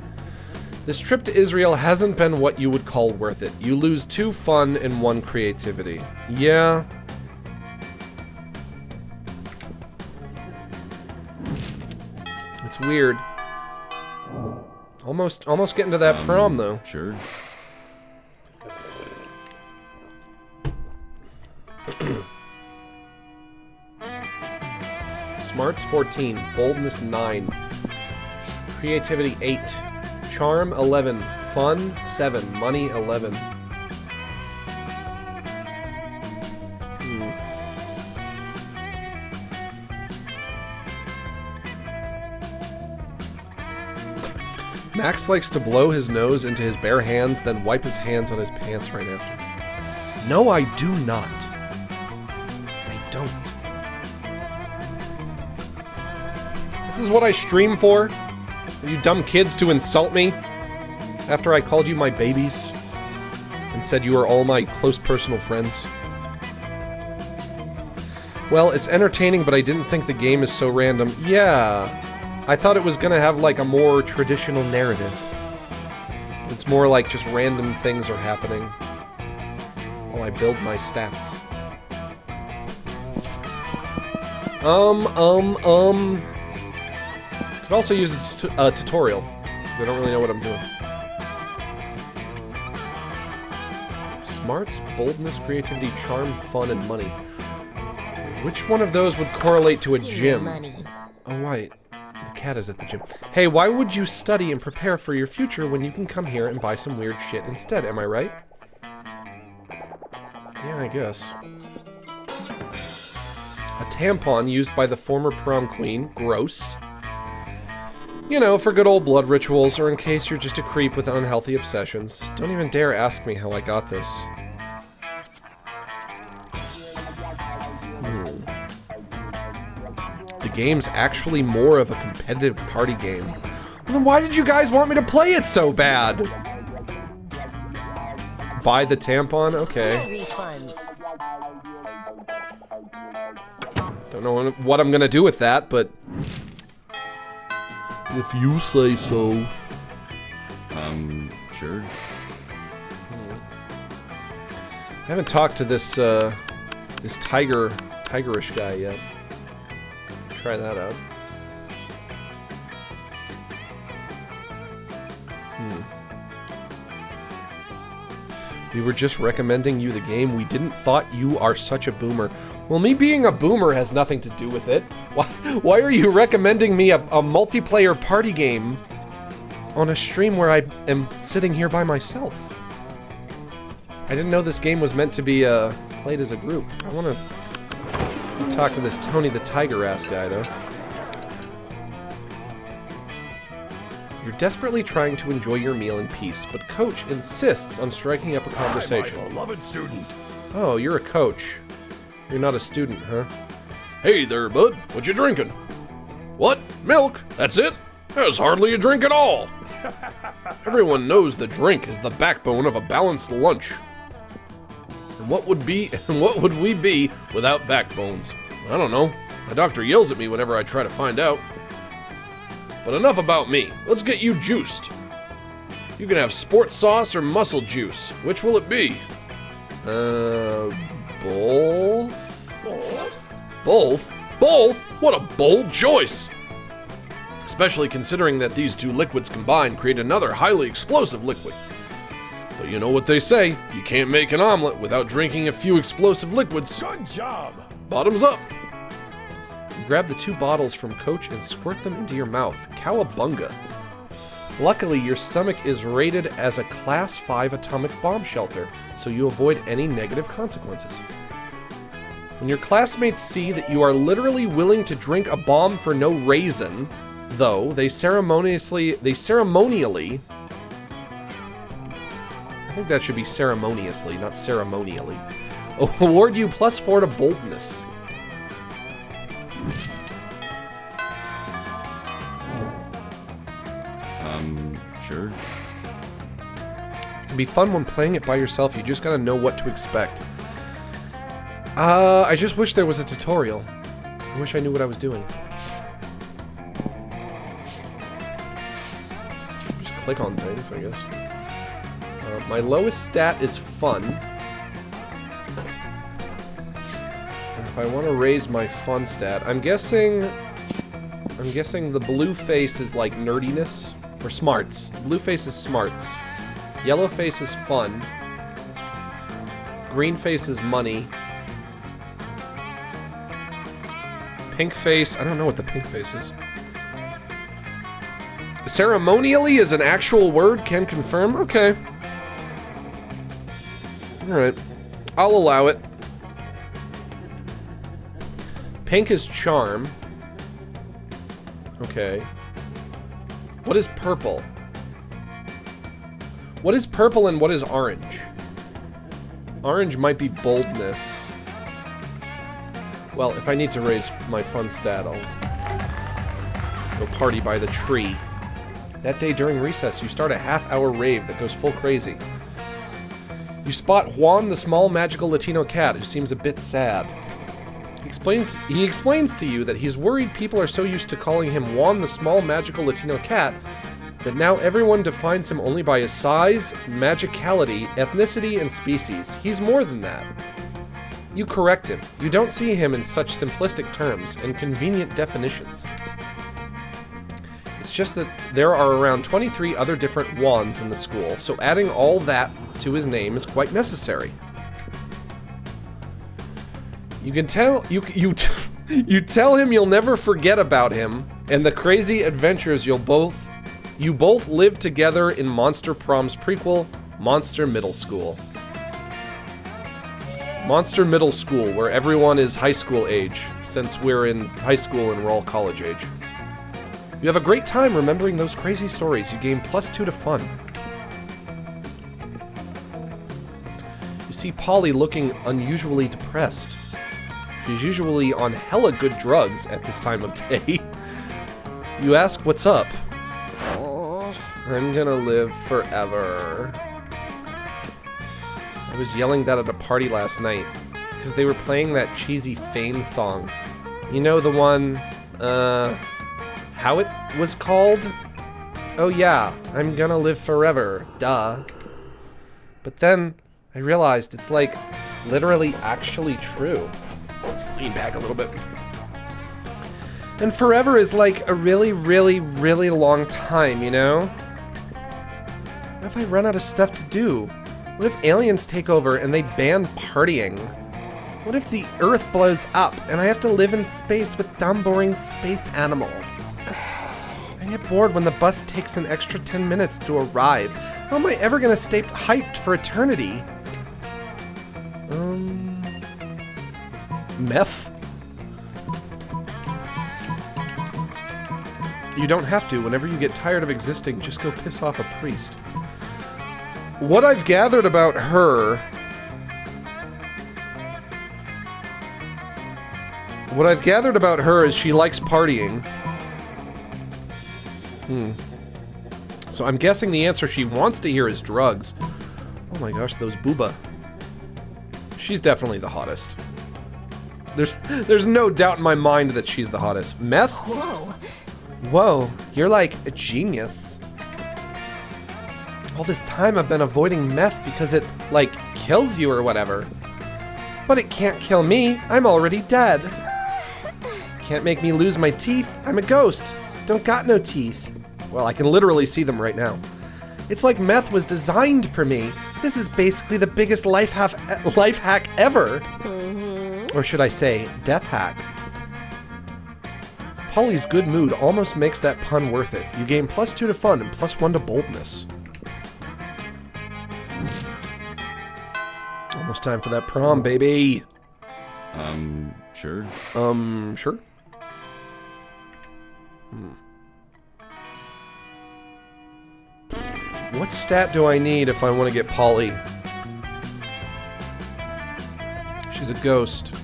This trip to Israel hasn't been what you would call worth it. You lose 2 fun and 1 creativity. Yeah. It's weird. Almost getting to that prom, though. Sure. Smarts 14, boldness 9, creativity 8, charm 11, fun 7, money 11. Max likes to blow his nose into his bare hands, then wipe his hands on his pants right after. No, I do not. I don't. This is what I stream for? For you dumb kids to insult me? After I called you my babies? And said you are all my close personal friends? Well, it's entertaining, but I didn't think the game is so random. Yeah. I thought it was gonna have like a more traditional narrative. It's more like just random things are happening while I build my stats. Could also use a tutorial, because I don't really know what I'm doing. Smarts, boldness, creativity, charm, fun, and money. Which one of those would correlate to a gym? Oh, right. The cat is at the gym. Hey, why would you study and prepare for your future when you can come here and buy some weird shit instead, am I right? Yeah, I guess. A tampon used by the former prom queen. Gross. You know, for good old blood rituals, or in case you're just a creep with unhealthy obsessions. Don't even dare ask me how I got this. The game's actually more of a competitive party game. Well, then why did you guys want me to play it so bad? Buy the tampon? Okay. Don't know what I'm gonna do with that, but... if you say so. Sure. I haven't talked to this, this tigerish guy yet. Try that out. We were just recommending you the game. We didn't thought you are such a boomer. Well, me being a boomer has nothing to do with it. Why are you recommending me a multiplayer party game on a stream where I am sitting here by myself? I didn't know this game was meant to be played as a group. I want to talk to this Tony the Tiger ass guy, though. You're desperately trying to enjoy your meal in peace, but Coach insists on striking up a conversation. Hi, my beloved student. Oh, you're a coach. You're not a student, huh? Hey there, bud. What you drinking? What? Milk? That's it? That's hardly a drink at all. Everyone knows the drink is the backbone of a balanced lunch. And what would we be without backbones? I don't know. My doctor yells at me whenever I try to find out. But enough about me. Let's get you juiced. You can have sport sauce or muscle juice. Which will it be? Both? Both? Both? What a bold choice! Especially considering that these two liquids combined create another highly explosive liquid. But you know what they say, you can't make an omelet without drinking a few explosive liquids. Good job. Bottoms up. You grab the 2 bottles from Coach and squirt them into your mouth. Cowabunga. Luckily, your stomach is rated as a Class 5 atomic bomb shelter, so you avoid any negative consequences. When your classmates see that you are literally willing to drink a bomb for no reason, though, they ceremoniously, I think that should be ceremoniously, not ceremonially, award you +4 to boldness. Sure. It can be fun when playing it by yourself, you just gotta know what to expect. I just wish there was a tutorial. I wish I knew what I was doing. Just click on things, I guess. My lowest stat is fun. And if I want to raise my fun stat, I'm guessing the blue face is like nerdiness. Or smarts. The blue face is smarts. Yellow face is fun. Green face is money. Pink face, I don't know what the pink face is. Ceremonially is an actual word, can confirm? Okay. Alright. I'll allow it. Pink is charm. Okay. What is purple? What is purple and what is orange? Orange might be boldness. Well, if I need to raise my fun stat, I'll go party by the tree. That day during recess, you start a half-hour rave that goes full crazy. You spot Juan, the small magical Latino cat, who seems a bit sad. He explains to you that he's worried people are so used to calling him Juan the small magical Latino cat that now everyone defines him only by his size, magicality, ethnicity, and species. He's more than that. You correct him. You don't see him in such simplistic terms and convenient definitions. It's just that there are around 23 other different Juans in the school, so adding all that to his name is quite necessary. You can tell you tell him you'll never forget about him and the crazy adventures you both live together in Monster Prom's prequel, Monster Middle School. Monster Middle School, where everyone is high school age, since we're in high school and we're all college age. You have a great time remembering those crazy stories. You gain +2 to fun. You see Polly looking unusually depressed. She's usually on hella good drugs at this time of day. You ask what's up. Oh, I'm gonna live forever. I was yelling that at a party last night because they were playing that cheesy Fame song. You know the one, how it was called? Oh yeah, I'm gonna live forever, duh. But then I realized it's like literally actually true. Lean back a little bit. And forever is like a really, really, really long time, you know? What if I run out of stuff to do? What if aliens take over and they ban partying? What if the Earth blows up and I have to live in space with dumb, boring space animals? I get bored when the bus takes an extra 10 minutes to arrive. How am I ever gonna stay hyped for eternity? Meth? You don't have to. Whenever you get tired of existing, just go piss off a priest. What I've gathered about her... What I've gathered about her is she likes partying. So So I'm guessing the answer she wants to hear is drugs. Oh my gosh, those booba. She's definitely the hottest. There's no doubt in my mind that she's the hottest. Meth? Whoa. Whoa, you're like a genius. All this time I've been avoiding meth because it, like, kills you or whatever. But it can't kill me, I'm already dead. Can't make me lose my teeth, I'm a ghost. Don't got no teeth. Well, I can literally see them right now. It's like meth was designed for me. This is basically the biggest life hack ever. Or should I say, death hack. Polly's good mood almost makes that pun worth it. You gain +2 to fun and +1 to boldness. Almost time for that prom, baby. Sure. Sure. What stat do I need if I want to get Polly? She's a ghost.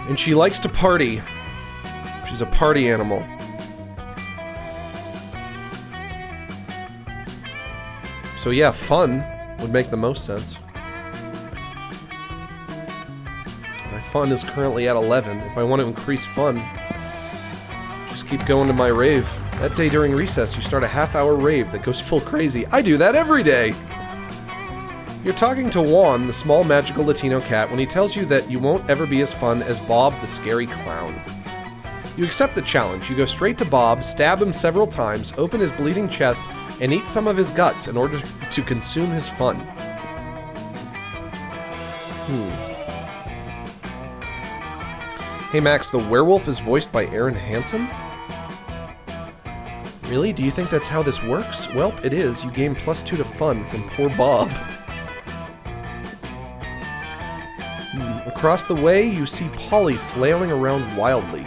And she likes to party. She's a party animal. So yeah, fun would make the most sense. My fun is currently at 11. If I want to increase fun, just keep going to my rave. That day during recess, you start a half-hour rave that goes full crazy. I do that every day! You're talking to Juan, the small magical Latino cat, when he tells you that you won't ever be as fun as Bob, the scary clown. You accept the challenge. You go straight to Bob, stab him several times, open his bleeding chest, and eat some of his guts in order to consume his fun. Hey Max, the werewolf is voiced by Aaron Hansen? Really? Do you think that's how this works? Welp, it is. You gain +2 to fun from poor Bob. Across the way, you see Polly flailing around wildly.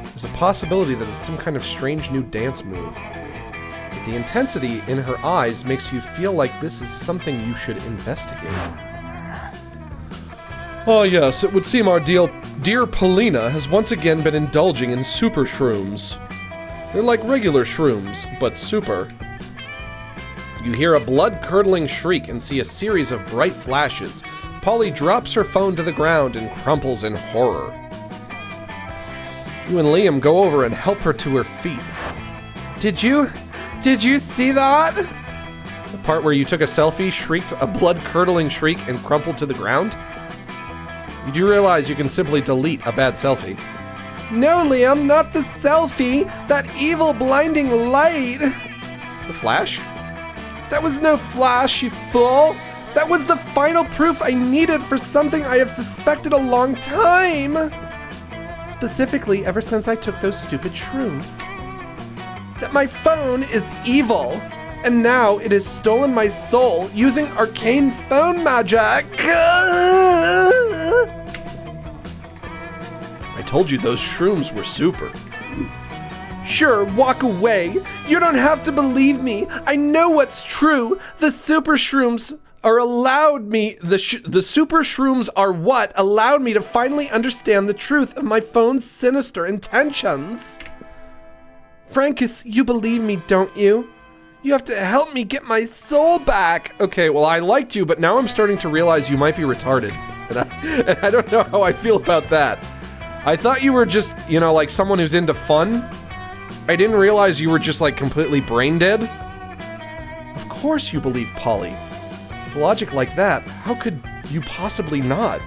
There's a possibility that it's some kind of strange new dance move. But the intensity in her eyes makes you feel like this is something you should investigate. Oh yes, it would seem our dear Paulina has once again been indulging in super shrooms. They're like regular shrooms, but super. You hear a blood-curdling shriek and see a series of bright flashes. Polly drops her phone to the ground and crumples in horror. You and Liam go over and help her to her feet. Did you see that? The part where you took a selfie, shrieked a blood-curdling shriek, and crumpled to the ground? You do realize you can simply delete a bad selfie. No, Liam, not the selfie! That evil blinding light! The flash? That was no flash, you fool! That was the final proof I needed for something I have suspected a long time! Specifically, ever since I took those stupid shrooms. That my phone is evil, and now it has stolen my soul using arcane phone magic! I told you those shrooms were super. Sure, walk away. You don't have to believe me. I know what's true. The super shrooms are the super shrooms are what allowed me to finally understand the truth of my phone's sinister intentions. Frankus, you believe me, don't you? You have to help me get my soul back. Okay, well, I liked you, but now I'm starting to realize you might be retarded. And I don't know how I feel about that. I thought you were just, you know, like someone who's into fun. I didn't realize you were just like completely brain dead. Of course you believe Polly. With logic like that, how could you possibly not?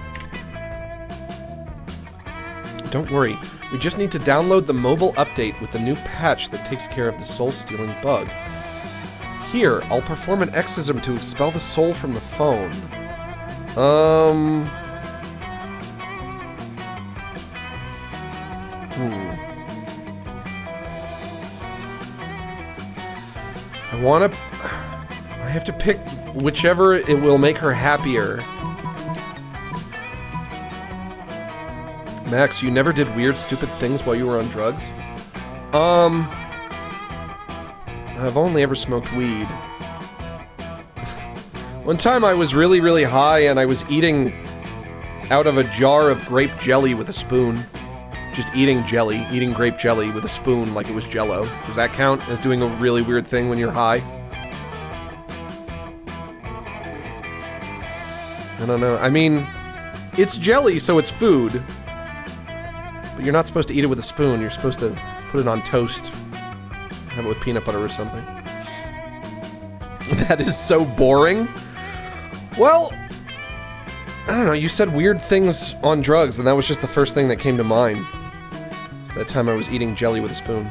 Don't worry, we just need to download the mobile update with the new patch that takes care of the soul-stealing bug. Here, I'll perform an exorcism to expel the soul from the phone. I have to pick whichever it will make her happier. Max, you never did weird, stupid things while you were on drugs? I've only ever smoked weed. One time I was really, really high and I was eating out of a jar of grape jelly with a spoon. just eating jelly, eating grape jelly with a spoon like it was Jell-O. Does that count as doing a really weird thing when you're high? I don't know. I mean, it's jelly, so it's food. But you're not supposed to eat it with a spoon. You're supposed to put it on toast. Have it with peanut butter or something. That is so boring. Well, I don't know. You said weird things on drugs, and that was just the first thing that came to mind. So that time I was eating jelly with a spoon.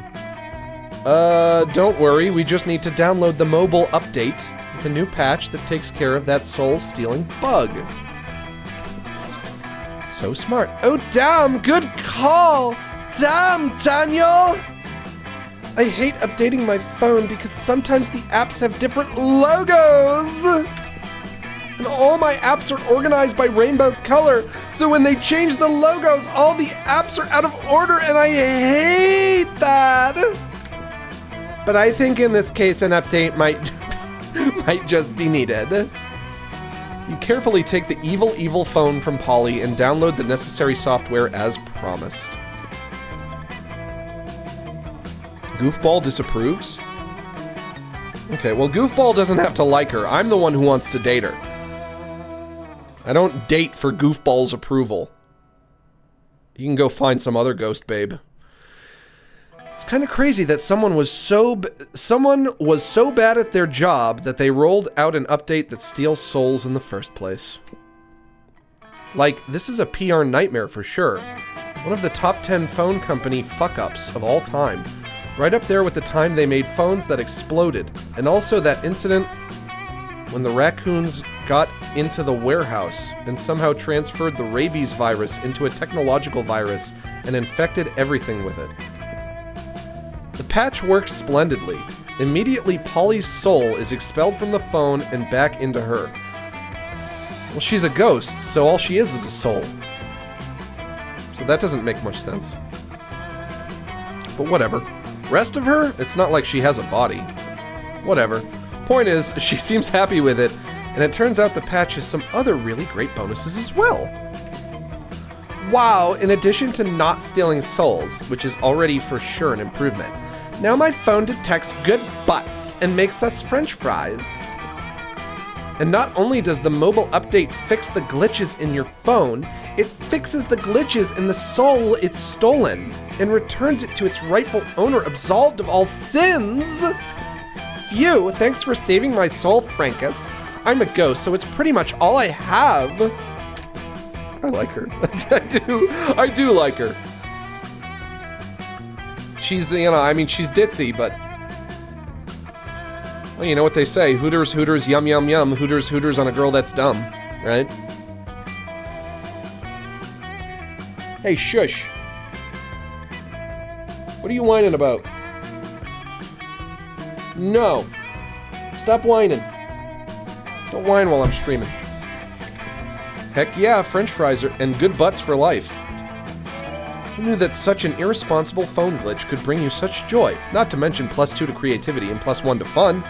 Don't worry. We just need to download the mobile update with a new patch that takes care of that soul-stealing bug. So smart. Oh, damn! Good call! Damn, Daniel! I hate updating my phone because sometimes the apps have different logos! And all my apps are organized by rainbow color, so when they change the logos, all the apps are out of order, and I hate that! But I think in this case an update might just be needed. You carefully take the evil phone from Polly and download the necessary software as promised. Goofball disapproves? Okay, well, Goofball doesn't have to like her. I'm the one who wants to date her. I don't date for Goofball's approval. You can go find some other ghost babe. It's kind of crazy that someone was so bad at their job that they rolled out an update that steals souls in the first place. Like, this is a PR nightmare for sure. One of the top 10 phone company fuck-ups of all time. Right up there with the time they made phones that exploded. And also that incident when the raccoons got into the warehouse and somehow transferred the rabies virus into a technological virus and infected everything with it. The patch works splendidly. Immediately, Polly's soul is expelled from the phone and back into her. Well, she's a ghost, so all she is a soul. So that doesn't make much sense. But whatever. Rest of her, it's not like she has a body. Whatever. Point is, she seems happy with it, and it turns out the patch has some other really great bonuses as well. Wow, in addition to not stealing souls, which is already for sure an improvement, now my phone detects good butts and makes us french fries. And not only does the mobile update fix the glitches in your phone, it fixes the glitches in the soul it's stolen and returns it to its rightful owner absolved of all sins. Phew, thanks for saving my soul, Frankus. I'm a ghost, so it's pretty much all I have. I like her. I do like her. She's, you know, I mean, she's ditzy, but... Well, you know what they say, Hooters, Hooters, yum, yum, yum, Hooters, Hooters on a girl that's dumb, right? Hey, shush. What are you whining about? No. Stop whining. Don't whine while I'm streaming. Heck yeah, french fries and good butts for life. Who knew that such an irresponsible phone glitch could bring you such joy? Not to mention +2 to creativity and +1 to fun.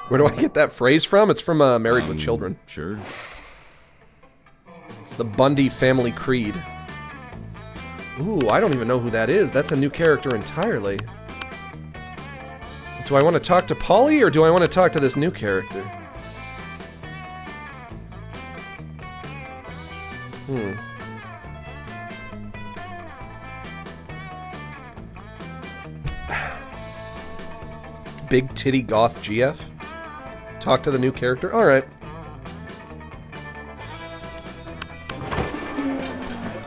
Where do I get that phrase from? It's from Married with Children. Sure. It's the Bundy family creed. Ooh, I don't even know who that is. That's a new character entirely. Do I want to talk to Polly, or do I want to talk to this new character? Big titty goth GF? Talk to the new character? Alright.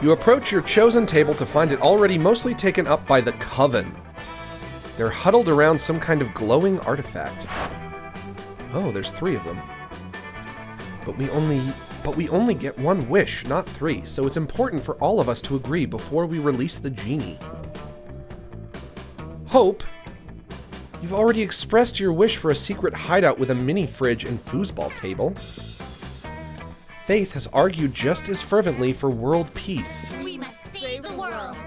You approach your chosen table to find it already mostly taken up by the Coven. They're huddled around some kind of glowing artifact. Oh, there's 3 of them. But we only get 1 wish, not 3, so it's important for all of us to agree before we release the genie. Hope, you've already expressed your wish for a secret hideout with a mini fridge and foosball table. Faith has argued just as fervently for world peace. We must save the world.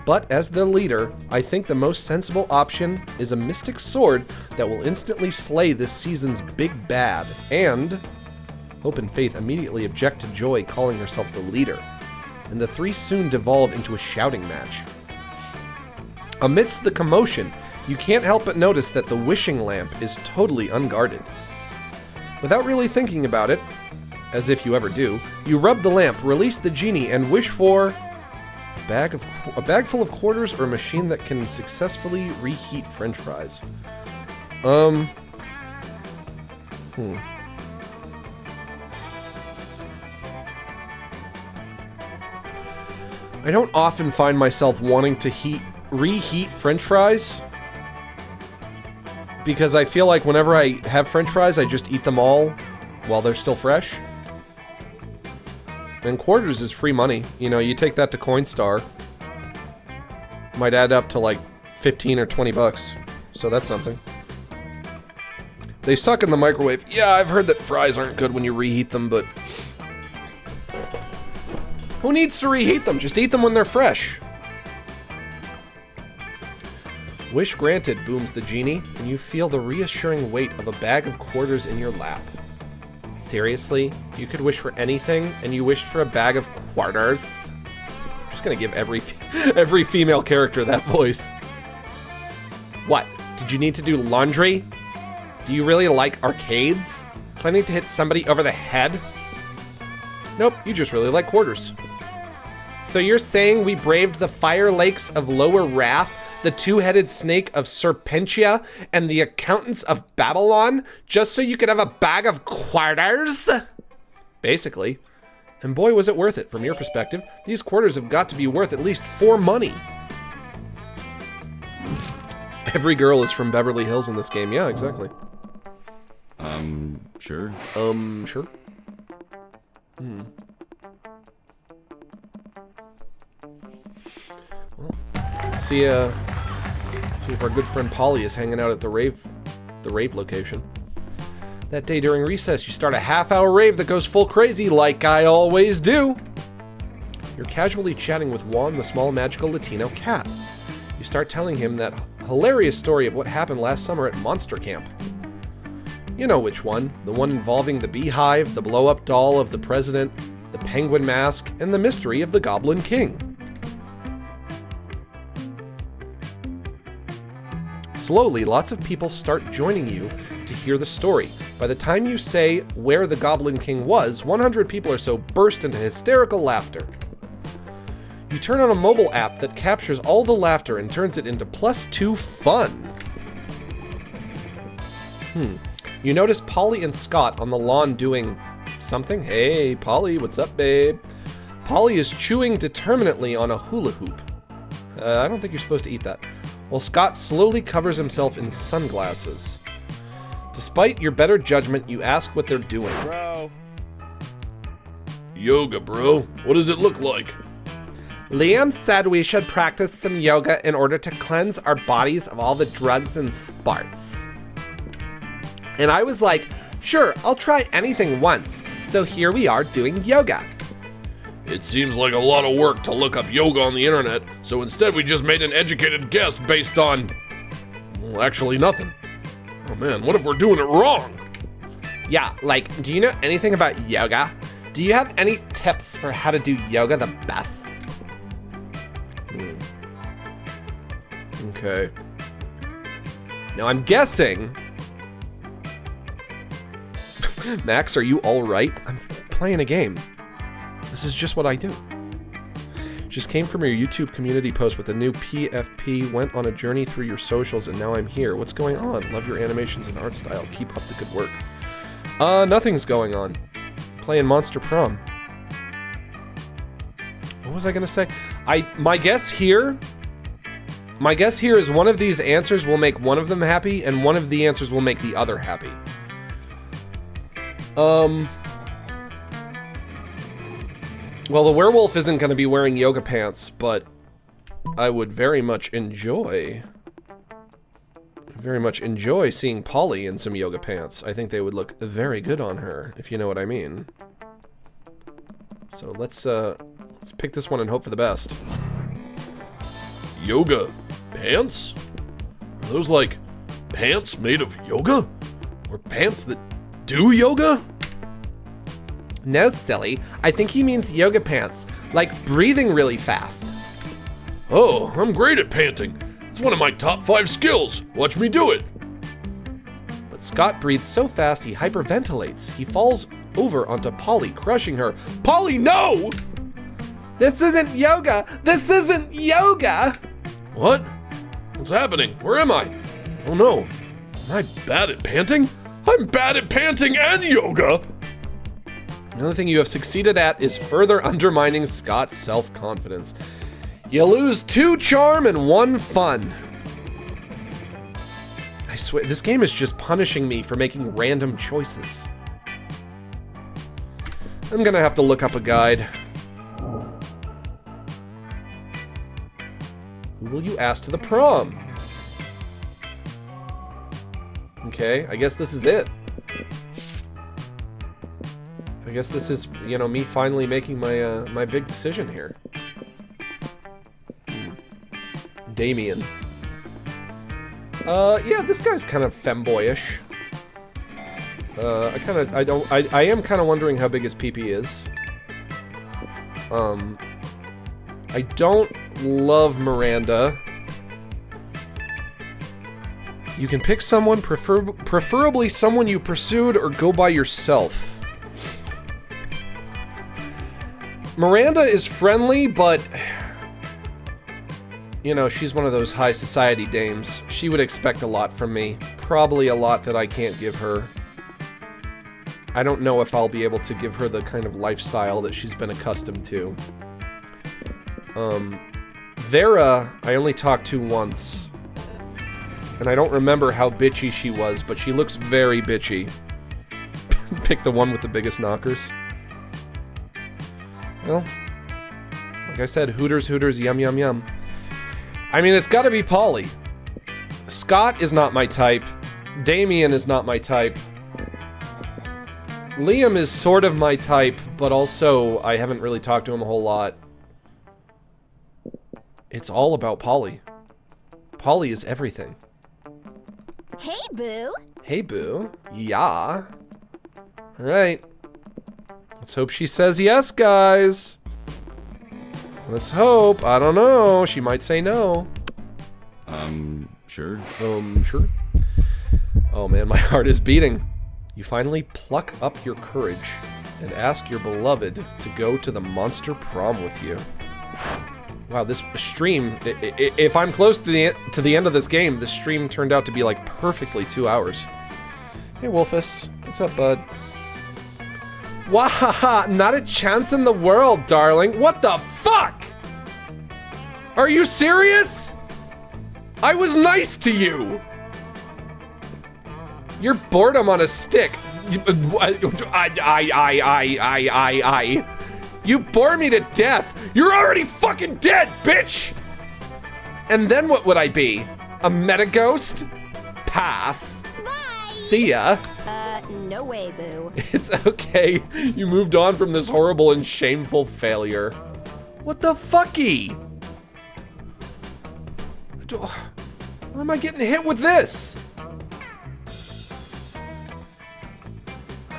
But as the leader, I think the most sensible option is a mystic sword that will instantly slay this season's big bad. And Hope and Faith immediately object to Joy calling herself the leader, and the three soon devolve into a shouting match. Amidst the commotion, you can't help but notice that the wishing lamp is totally unguarded. Without really thinking about it, as if you ever do, you rub the lamp, release the genie, and wish for a bag full of quarters or a machine that can successfully reheat French fries. I don't often find myself wanting to reheat French fries, because I feel like whenever I have French fries, I just eat them all while they're still fresh. And quarters is free money. You know, you take that to Coinstar, might add up to like 15 or 20 bucks. So that's something. They suck in the microwave. Yeah, I've heard that fries aren't good when you reheat them, but who needs to reheat them? Just eat them when they're fresh. Wish granted, booms the genie, and you feel the reassuring weight of a bag of quarters in your lap. Seriously? You could wish for anything, and you wished for a bag of quarters? I'm just gonna give every female character that voice. What? Did you need to do laundry? Do you really like arcades? Planning to hit somebody over the head? Nope, you just really like quarters. So you're saying we braved the fire lakes of Lower Wrath, the two-headed snake of Serpentia, and the accountants of Babylon, just so you could have a bag of quarters? Basically. And boy, was it worth it from your perspective. These quarters have got to be worth at least 4 money. Every girl is from Beverly Hills in this game. Yeah, exactly. Sure. Sure. Well, let's see if our good friend Polly is hanging out at the rave location. That day during recess, you start a half-hour rave that goes full crazy, like I always do. You're casually chatting with Juan, the small magical Latino cat. You start telling him that hilarious story of what happened last summer at Monster Camp. You know which one, the one involving the beehive, the blow-up doll of the president, the penguin mask, and the mystery of the Goblin King. Slowly, lots of people start joining you to hear the story. By the time you say where the Goblin King was, 100 people or so burst into hysterical laughter. You turn on a mobile app that captures all the laughter and turns it into +2 fun. You notice Polly and Scott on the lawn doing something. Hey, Polly, what's up, babe? Polly is chewing determinately on a hula hoop. I don't think you're supposed to eat that. While Scott slowly covers himself in sunglasses. Despite your better judgment, you ask what they're doing. Bro. Yoga, bro. What does it look like? Liam said we should practice some yoga in order to cleanse our bodies of all the drugs and sports. And I was like, sure, I'll try anything once. So here we are doing yoga. It seems like a lot of work to look up yoga on the internet, so instead we just made an educated guess based on, well, actually nothing. Oh man, what if we're doing it wrong? Yeah, like, do you know anything about yoga? Do you have any tips for how to do yoga the best? Okay. Now I'm guessing... Max, are you all right? I'm playing a game. This is just what I do. Just came from your YouTube community post with a new PFP, went on a journey through your socials, and now I'm here. What's going on? Love your animations and art style. Keep up the good work. Nothing's going on. Playing Monster Prom. What was I gonna say? My guess here is one of these answers will make one of them happy, and one of the answers will make the other happy. Well, the werewolf isn't going to be wearing yoga pants, but I would very much enjoy seeing Polly in some yoga pants. I think they would look very good on her, if you know what I mean. So let's pick this one and hope for the best. Yoga pants? Are those like pants made of yoga? Or pants that do yoga? No, silly. I think he means yoga pants, like breathing really fast. Oh, I'm great at panting. It's one of my top 5 skills. Watch me do it. But Scott breathes so fast he hyperventilates. He falls over onto Polly, crushing her. Polly, no! This isn't yoga! This isn't yoga! What? What's happening? Where am I? Oh no. Am I bad at panting? I'm bad at panting and yoga! Another thing you have succeeded at is further undermining Scott's self-confidence. You lose 2 charm and 1 fun. I swear, this game is just punishing me for making random choices. I'm gonna have to look up a guide. Who will you ask to the prom? Okay, I guess this is it. I guess this is, you know, me finally making my my big decision here. Damien. Yeah, this guy's kind of femboyish. I am kind of wondering how big his pee-pee is. I don't love Miranda. You can pick someone, preferably someone you pursued, or go by yourself. Miranda is friendly, but you know, she's one of those high society dames. She would expect a lot from me. Probably a lot that I can't give her. I don't know if I'll be able to give her the kind of lifestyle that she's been accustomed to. Vera, I only talked to once. And I don't remember how bitchy she was, but she looks very bitchy. Pick the one with the biggest knockers. Well, like I said, Hooters, Hooters, yum, yum, yum. I mean, it's gotta be Polly. Scott is not my type. Damien is not my type. Liam is sort of my type, but also I haven't really talked to him a whole lot. It's all about Polly. Polly is everything. Hey, Boo. Hey, Boo. Yeah. Alright. Let's hope she says yes, guys. Let's hope. I don't know. She might say no. Sure. Sure. Oh man, my heart is beating. You finally pluck up your courage and ask your beloved to go to the monster prom with you. Wow, this stream, if I'm close to the end of this game, the stream turned out to be like perfectly 2 hours. Hey Wolfus, what's up, bud? Wahaha, not a chance in the world, darling. What the fuck? Are you serious? I was nice to you. You're boredom on a stick. You bore me to death. You're already fucking dead, bitch. And then what would I be? A meta ghost? Pass. Bye. See ya. No way, Boo. It's okay. You moved on from this horrible and shameful failure. What the fucky? Why am I getting hit with this?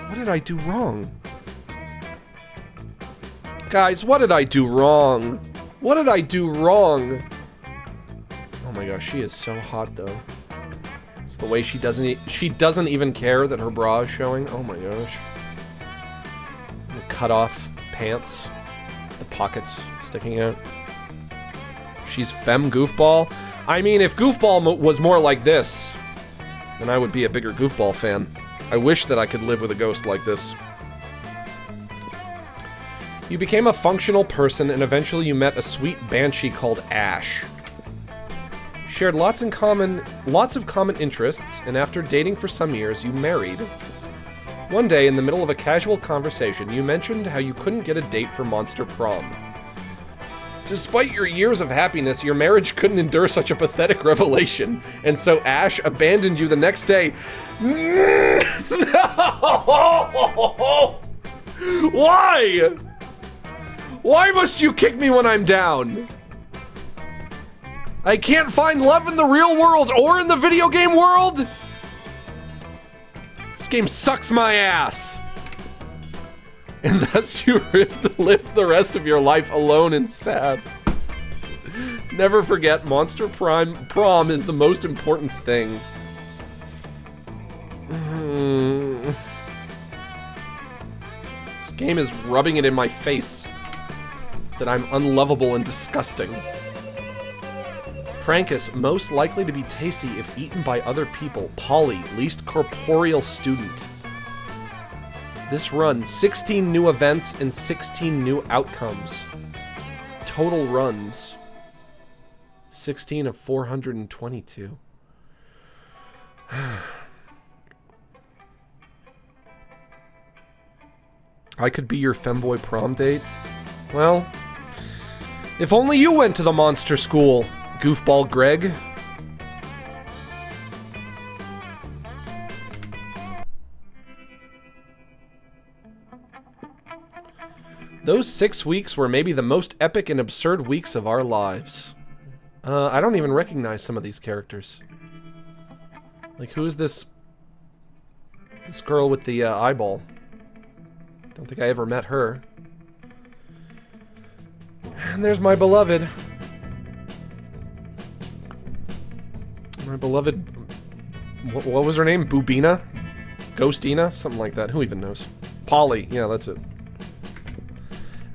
What did I do wrong? Guys, what did I do wrong? What did I do wrong? Oh my gosh, she is so hot though. It's the way she doesn't even care that her bra is showing. Oh my gosh. The cut off pants, the pockets sticking out. She's femme goofball. I mean, if goofball was more like this, then I would be a bigger goofball fan. I wish that I could live with a ghost like this. You became a functional person and eventually you met a sweet banshee called Ash. Shared lots of common interests, and after dating for some years, you married. One day, in the middle of a casual conversation, you mentioned how you couldn't get a date for Monster Prom. Despite your years of happiness, your marriage couldn't endure such a pathetic revelation, and so Ash abandoned you the next day. No! Why? Why must you kick me when I'm down? I can't find love in the real world or in the video game world? This game sucks my ass. and thus you live the rest of your life alone and sad. Never forget, Monster Prom is the most important thing. This game is rubbing it in my face that I'm unlovable and disgusting. Frankus, most likely to be tasty if eaten by other people. Polly, least corporeal student. This run, 16 new events and 16 new outcomes. Total runs, 16 of 422. I could be your femboy prom date? Well, if only you went to the monster school, goofball Greg. Those 6 weeks were maybe the most epic and absurd weeks of our lives. I don't even recognize some of these characters. Like, who is this girl with the eyeball? Don't think I ever met her. And there's my beloved. My beloved... What was her name? Boobina? Ghostina? Something like that. Who even knows? Polly. Yeah, that's it.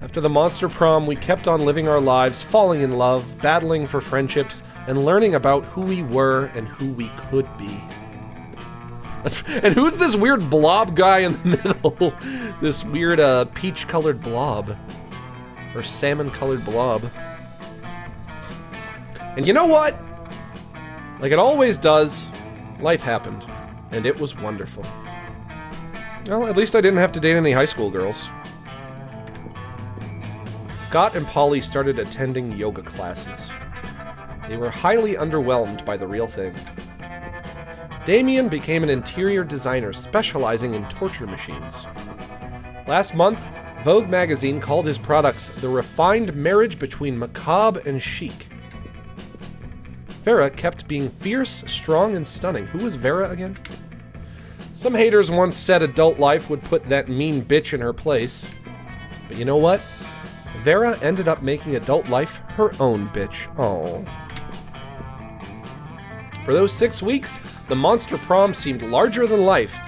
After the monster prom, we kept on living our lives, falling in love, battling for friendships, and learning about who we were and who we could be. And who's this weird blob guy in the middle? This weird peach-colored blob. Or salmon-colored blob. And you know what? Like it always does, life happened. And it was wonderful. Well, at least I didn't have to date any high school girls. Scott and Polly started attending yoga classes. They were highly underwhelmed by the real thing. Damien became an interior designer specializing in torture machines. Last month, Vogue magazine called his products the refined marriage between macabre and chic. Vera kept being fierce, strong, and stunning. Who was Vera again? Some haters once said adult life would put that mean bitch in her place. But you know what? Vera ended up making adult life her own bitch. Oh. For those 6 weeks, the monster prom seemed larger than life,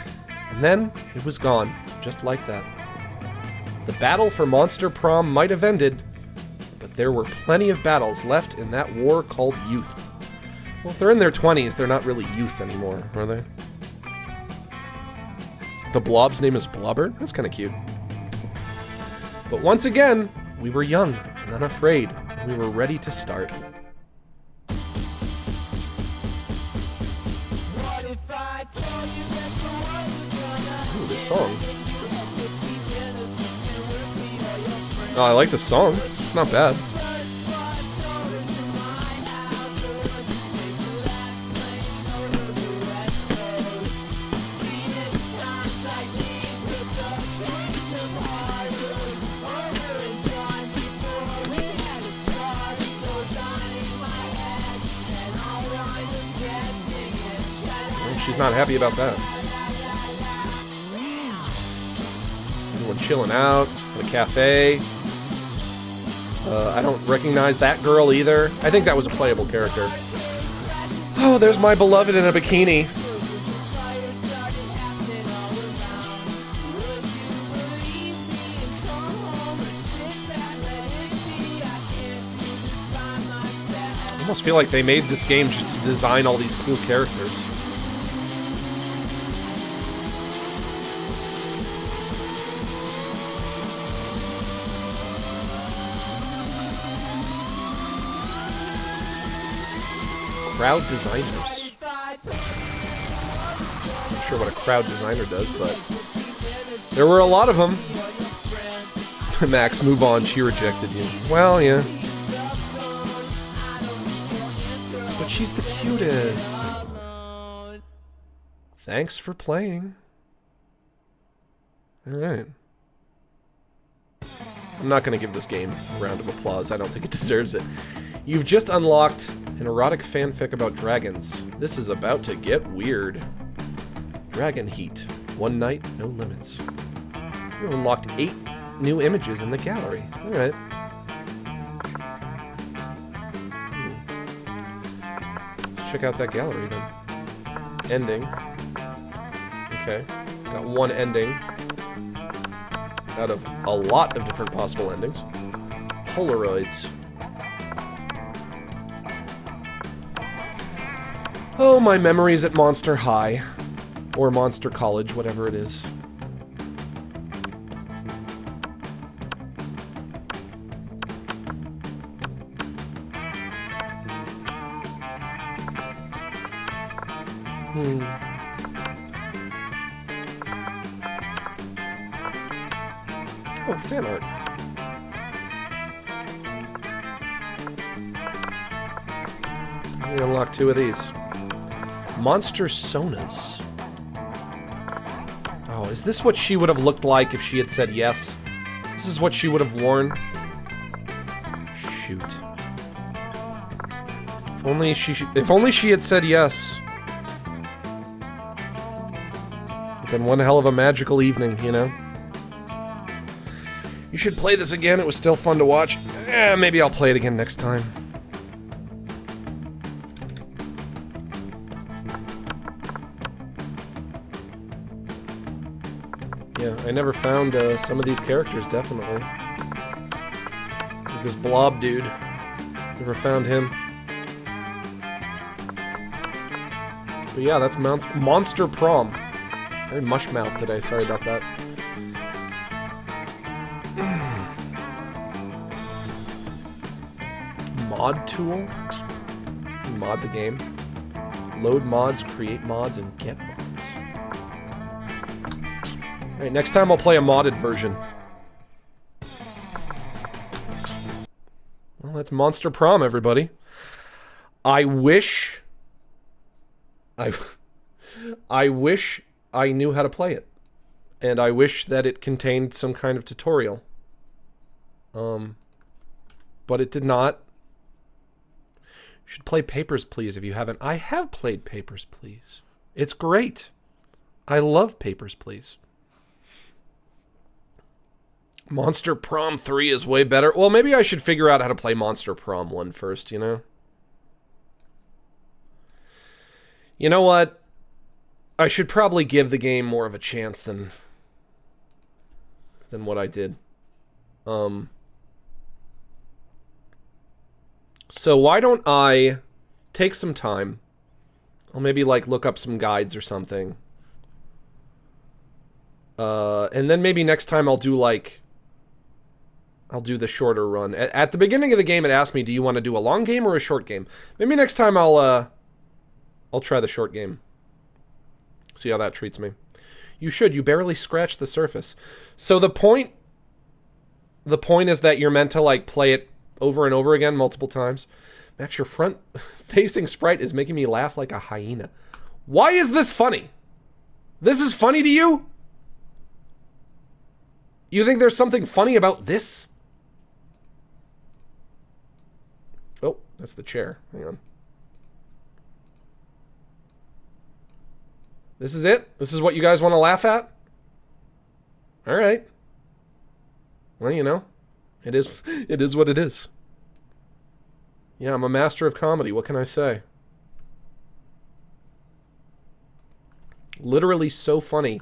and then it was gone, just like that. The battle for monster prom might have ended, but there were plenty of battles left in that war called youth. Well, if they're in their 20s, they're not really youth anymore, are they? The blob's name is Blubber? That's kind of cute. But once again, we were young and unafraid, and we were ready to start. Ooh, this song. Oh, I like the song. It's not bad. She's not happy about that. Everyone chilling out at a cafe. I don't recognize that girl either. I think that was a playable character. Oh, there's my beloved in a bikini. I almost feel like they made this game just to design all these cool characters. Crowd designers. Not sure what a crowd designer does, but there were a lot of them. Max, move on. She rejected you. Well, yeah. But she's the cutest. Thanks for playing. Alright. I'm not going to give this game a round of applause. I don't think it deserves it. You've just unlocked an erotic fanfic about dragons. This is about to get weird. Dragon Heat. One night, no limits. You unlocked 8 new images in the gallery. Alright. Let's check out that gallery then. Ending. Okay. Got one ending out of a lot of different possible endings. Polaroids. Oh, my memories at Monster High. Or Monster College, whatever it is. Oh, fan art. We unlock 2 of these. Monster Sonas. Oh, is this what she would have looked like if she had said yes? This is what she would have worn? Shoot. If only she had said yes. Been one hell of a magical evening, you know? You should play this again, it was still fun to watch. Maybe I'll play it again next time. Yeah, I never found some of these characters, definitely. Like this blob dude. Never found him. But yeah, that's Monster Prom. Very mush-mouthed today, sorry about that. Mod tool? Mod the game. Load mods, create mods, and get mods. Alright, next time I'll play a modded version. Well, that's Monster Prom, everybody. I wish I knew how to play it. And I wish that it contained some kind of tutorial. But it did not. You should play Papers, Please if you haven't. I have played Papers, Please. It's great. I love Papers, Please. Monster Prom 3 is way better. Well, maybe I should figure out how to play Monster Prom 1 first, you know? You know what? I should probably give the game more of a chance than what I did. So why don't I take some time? I'll maybe like look up some guides or something. And then maybe next time I'll do the shorter run. At the beginning of the game it asked me, do you want to do a long game or a short game? Maybe next time I'll try the short game. See how that treats me. You should. You barely scratched the surface. So the point is that you're meant to like play it over and over again multiple times. Max, your front-facing sprite is making me laugh like a hyena. Why is this funny? This is funny to you? You think there's something funny about this? Oh, that's the chair. Hang on. This is it? This is what you guys want to laugh at? Alright. Well, you know. It is what it is. Yeah, I'm a master of comedy. What can I say? Literally so funny.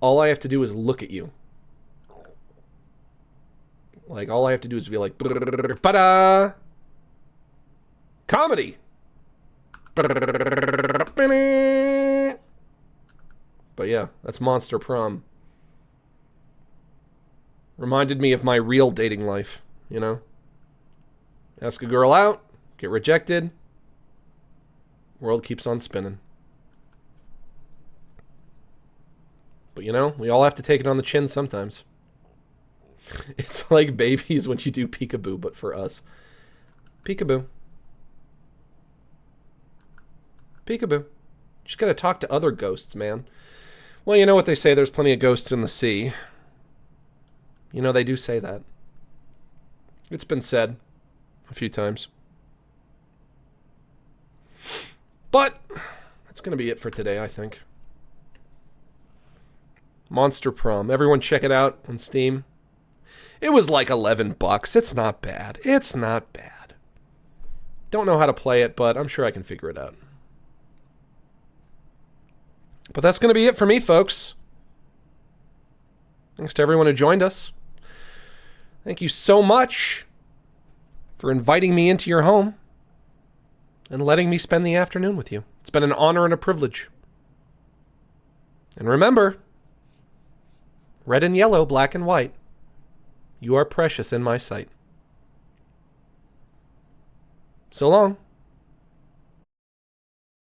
All I have to do is look at you. Like, all I have to do is be like, ba-da! Comedy! But yeah, that's Monster Prom. Reminded me of my real dating life, you know? Ask a girl out, get rejected, world keeps on spinning. But you know, we all have to take it on the chin sometimes. It's like babies when you do peekaboo, but for us. Peekaboo. Peekaboo. Just gotta talk to other ghosts, man. Well, you know what they say, there's plenty of ghosts in the sea. You know, they do say that. It's been said a few times. But that's gonna be it for today, I think. Monster Prom. Everyone check it out on Steam. It was like $11. It's not bad. It's not bad. Don't know how to play it, but I'm sure I can figure it out. But that's going to be it for me, folks. Thanks to everyone who joined us. Thank you so much for inviting me into your home and letting me spend the afternoon with you. It's been an honor and a privilege. And remember, red and yellow, black and white, you are precious in my sight. So long.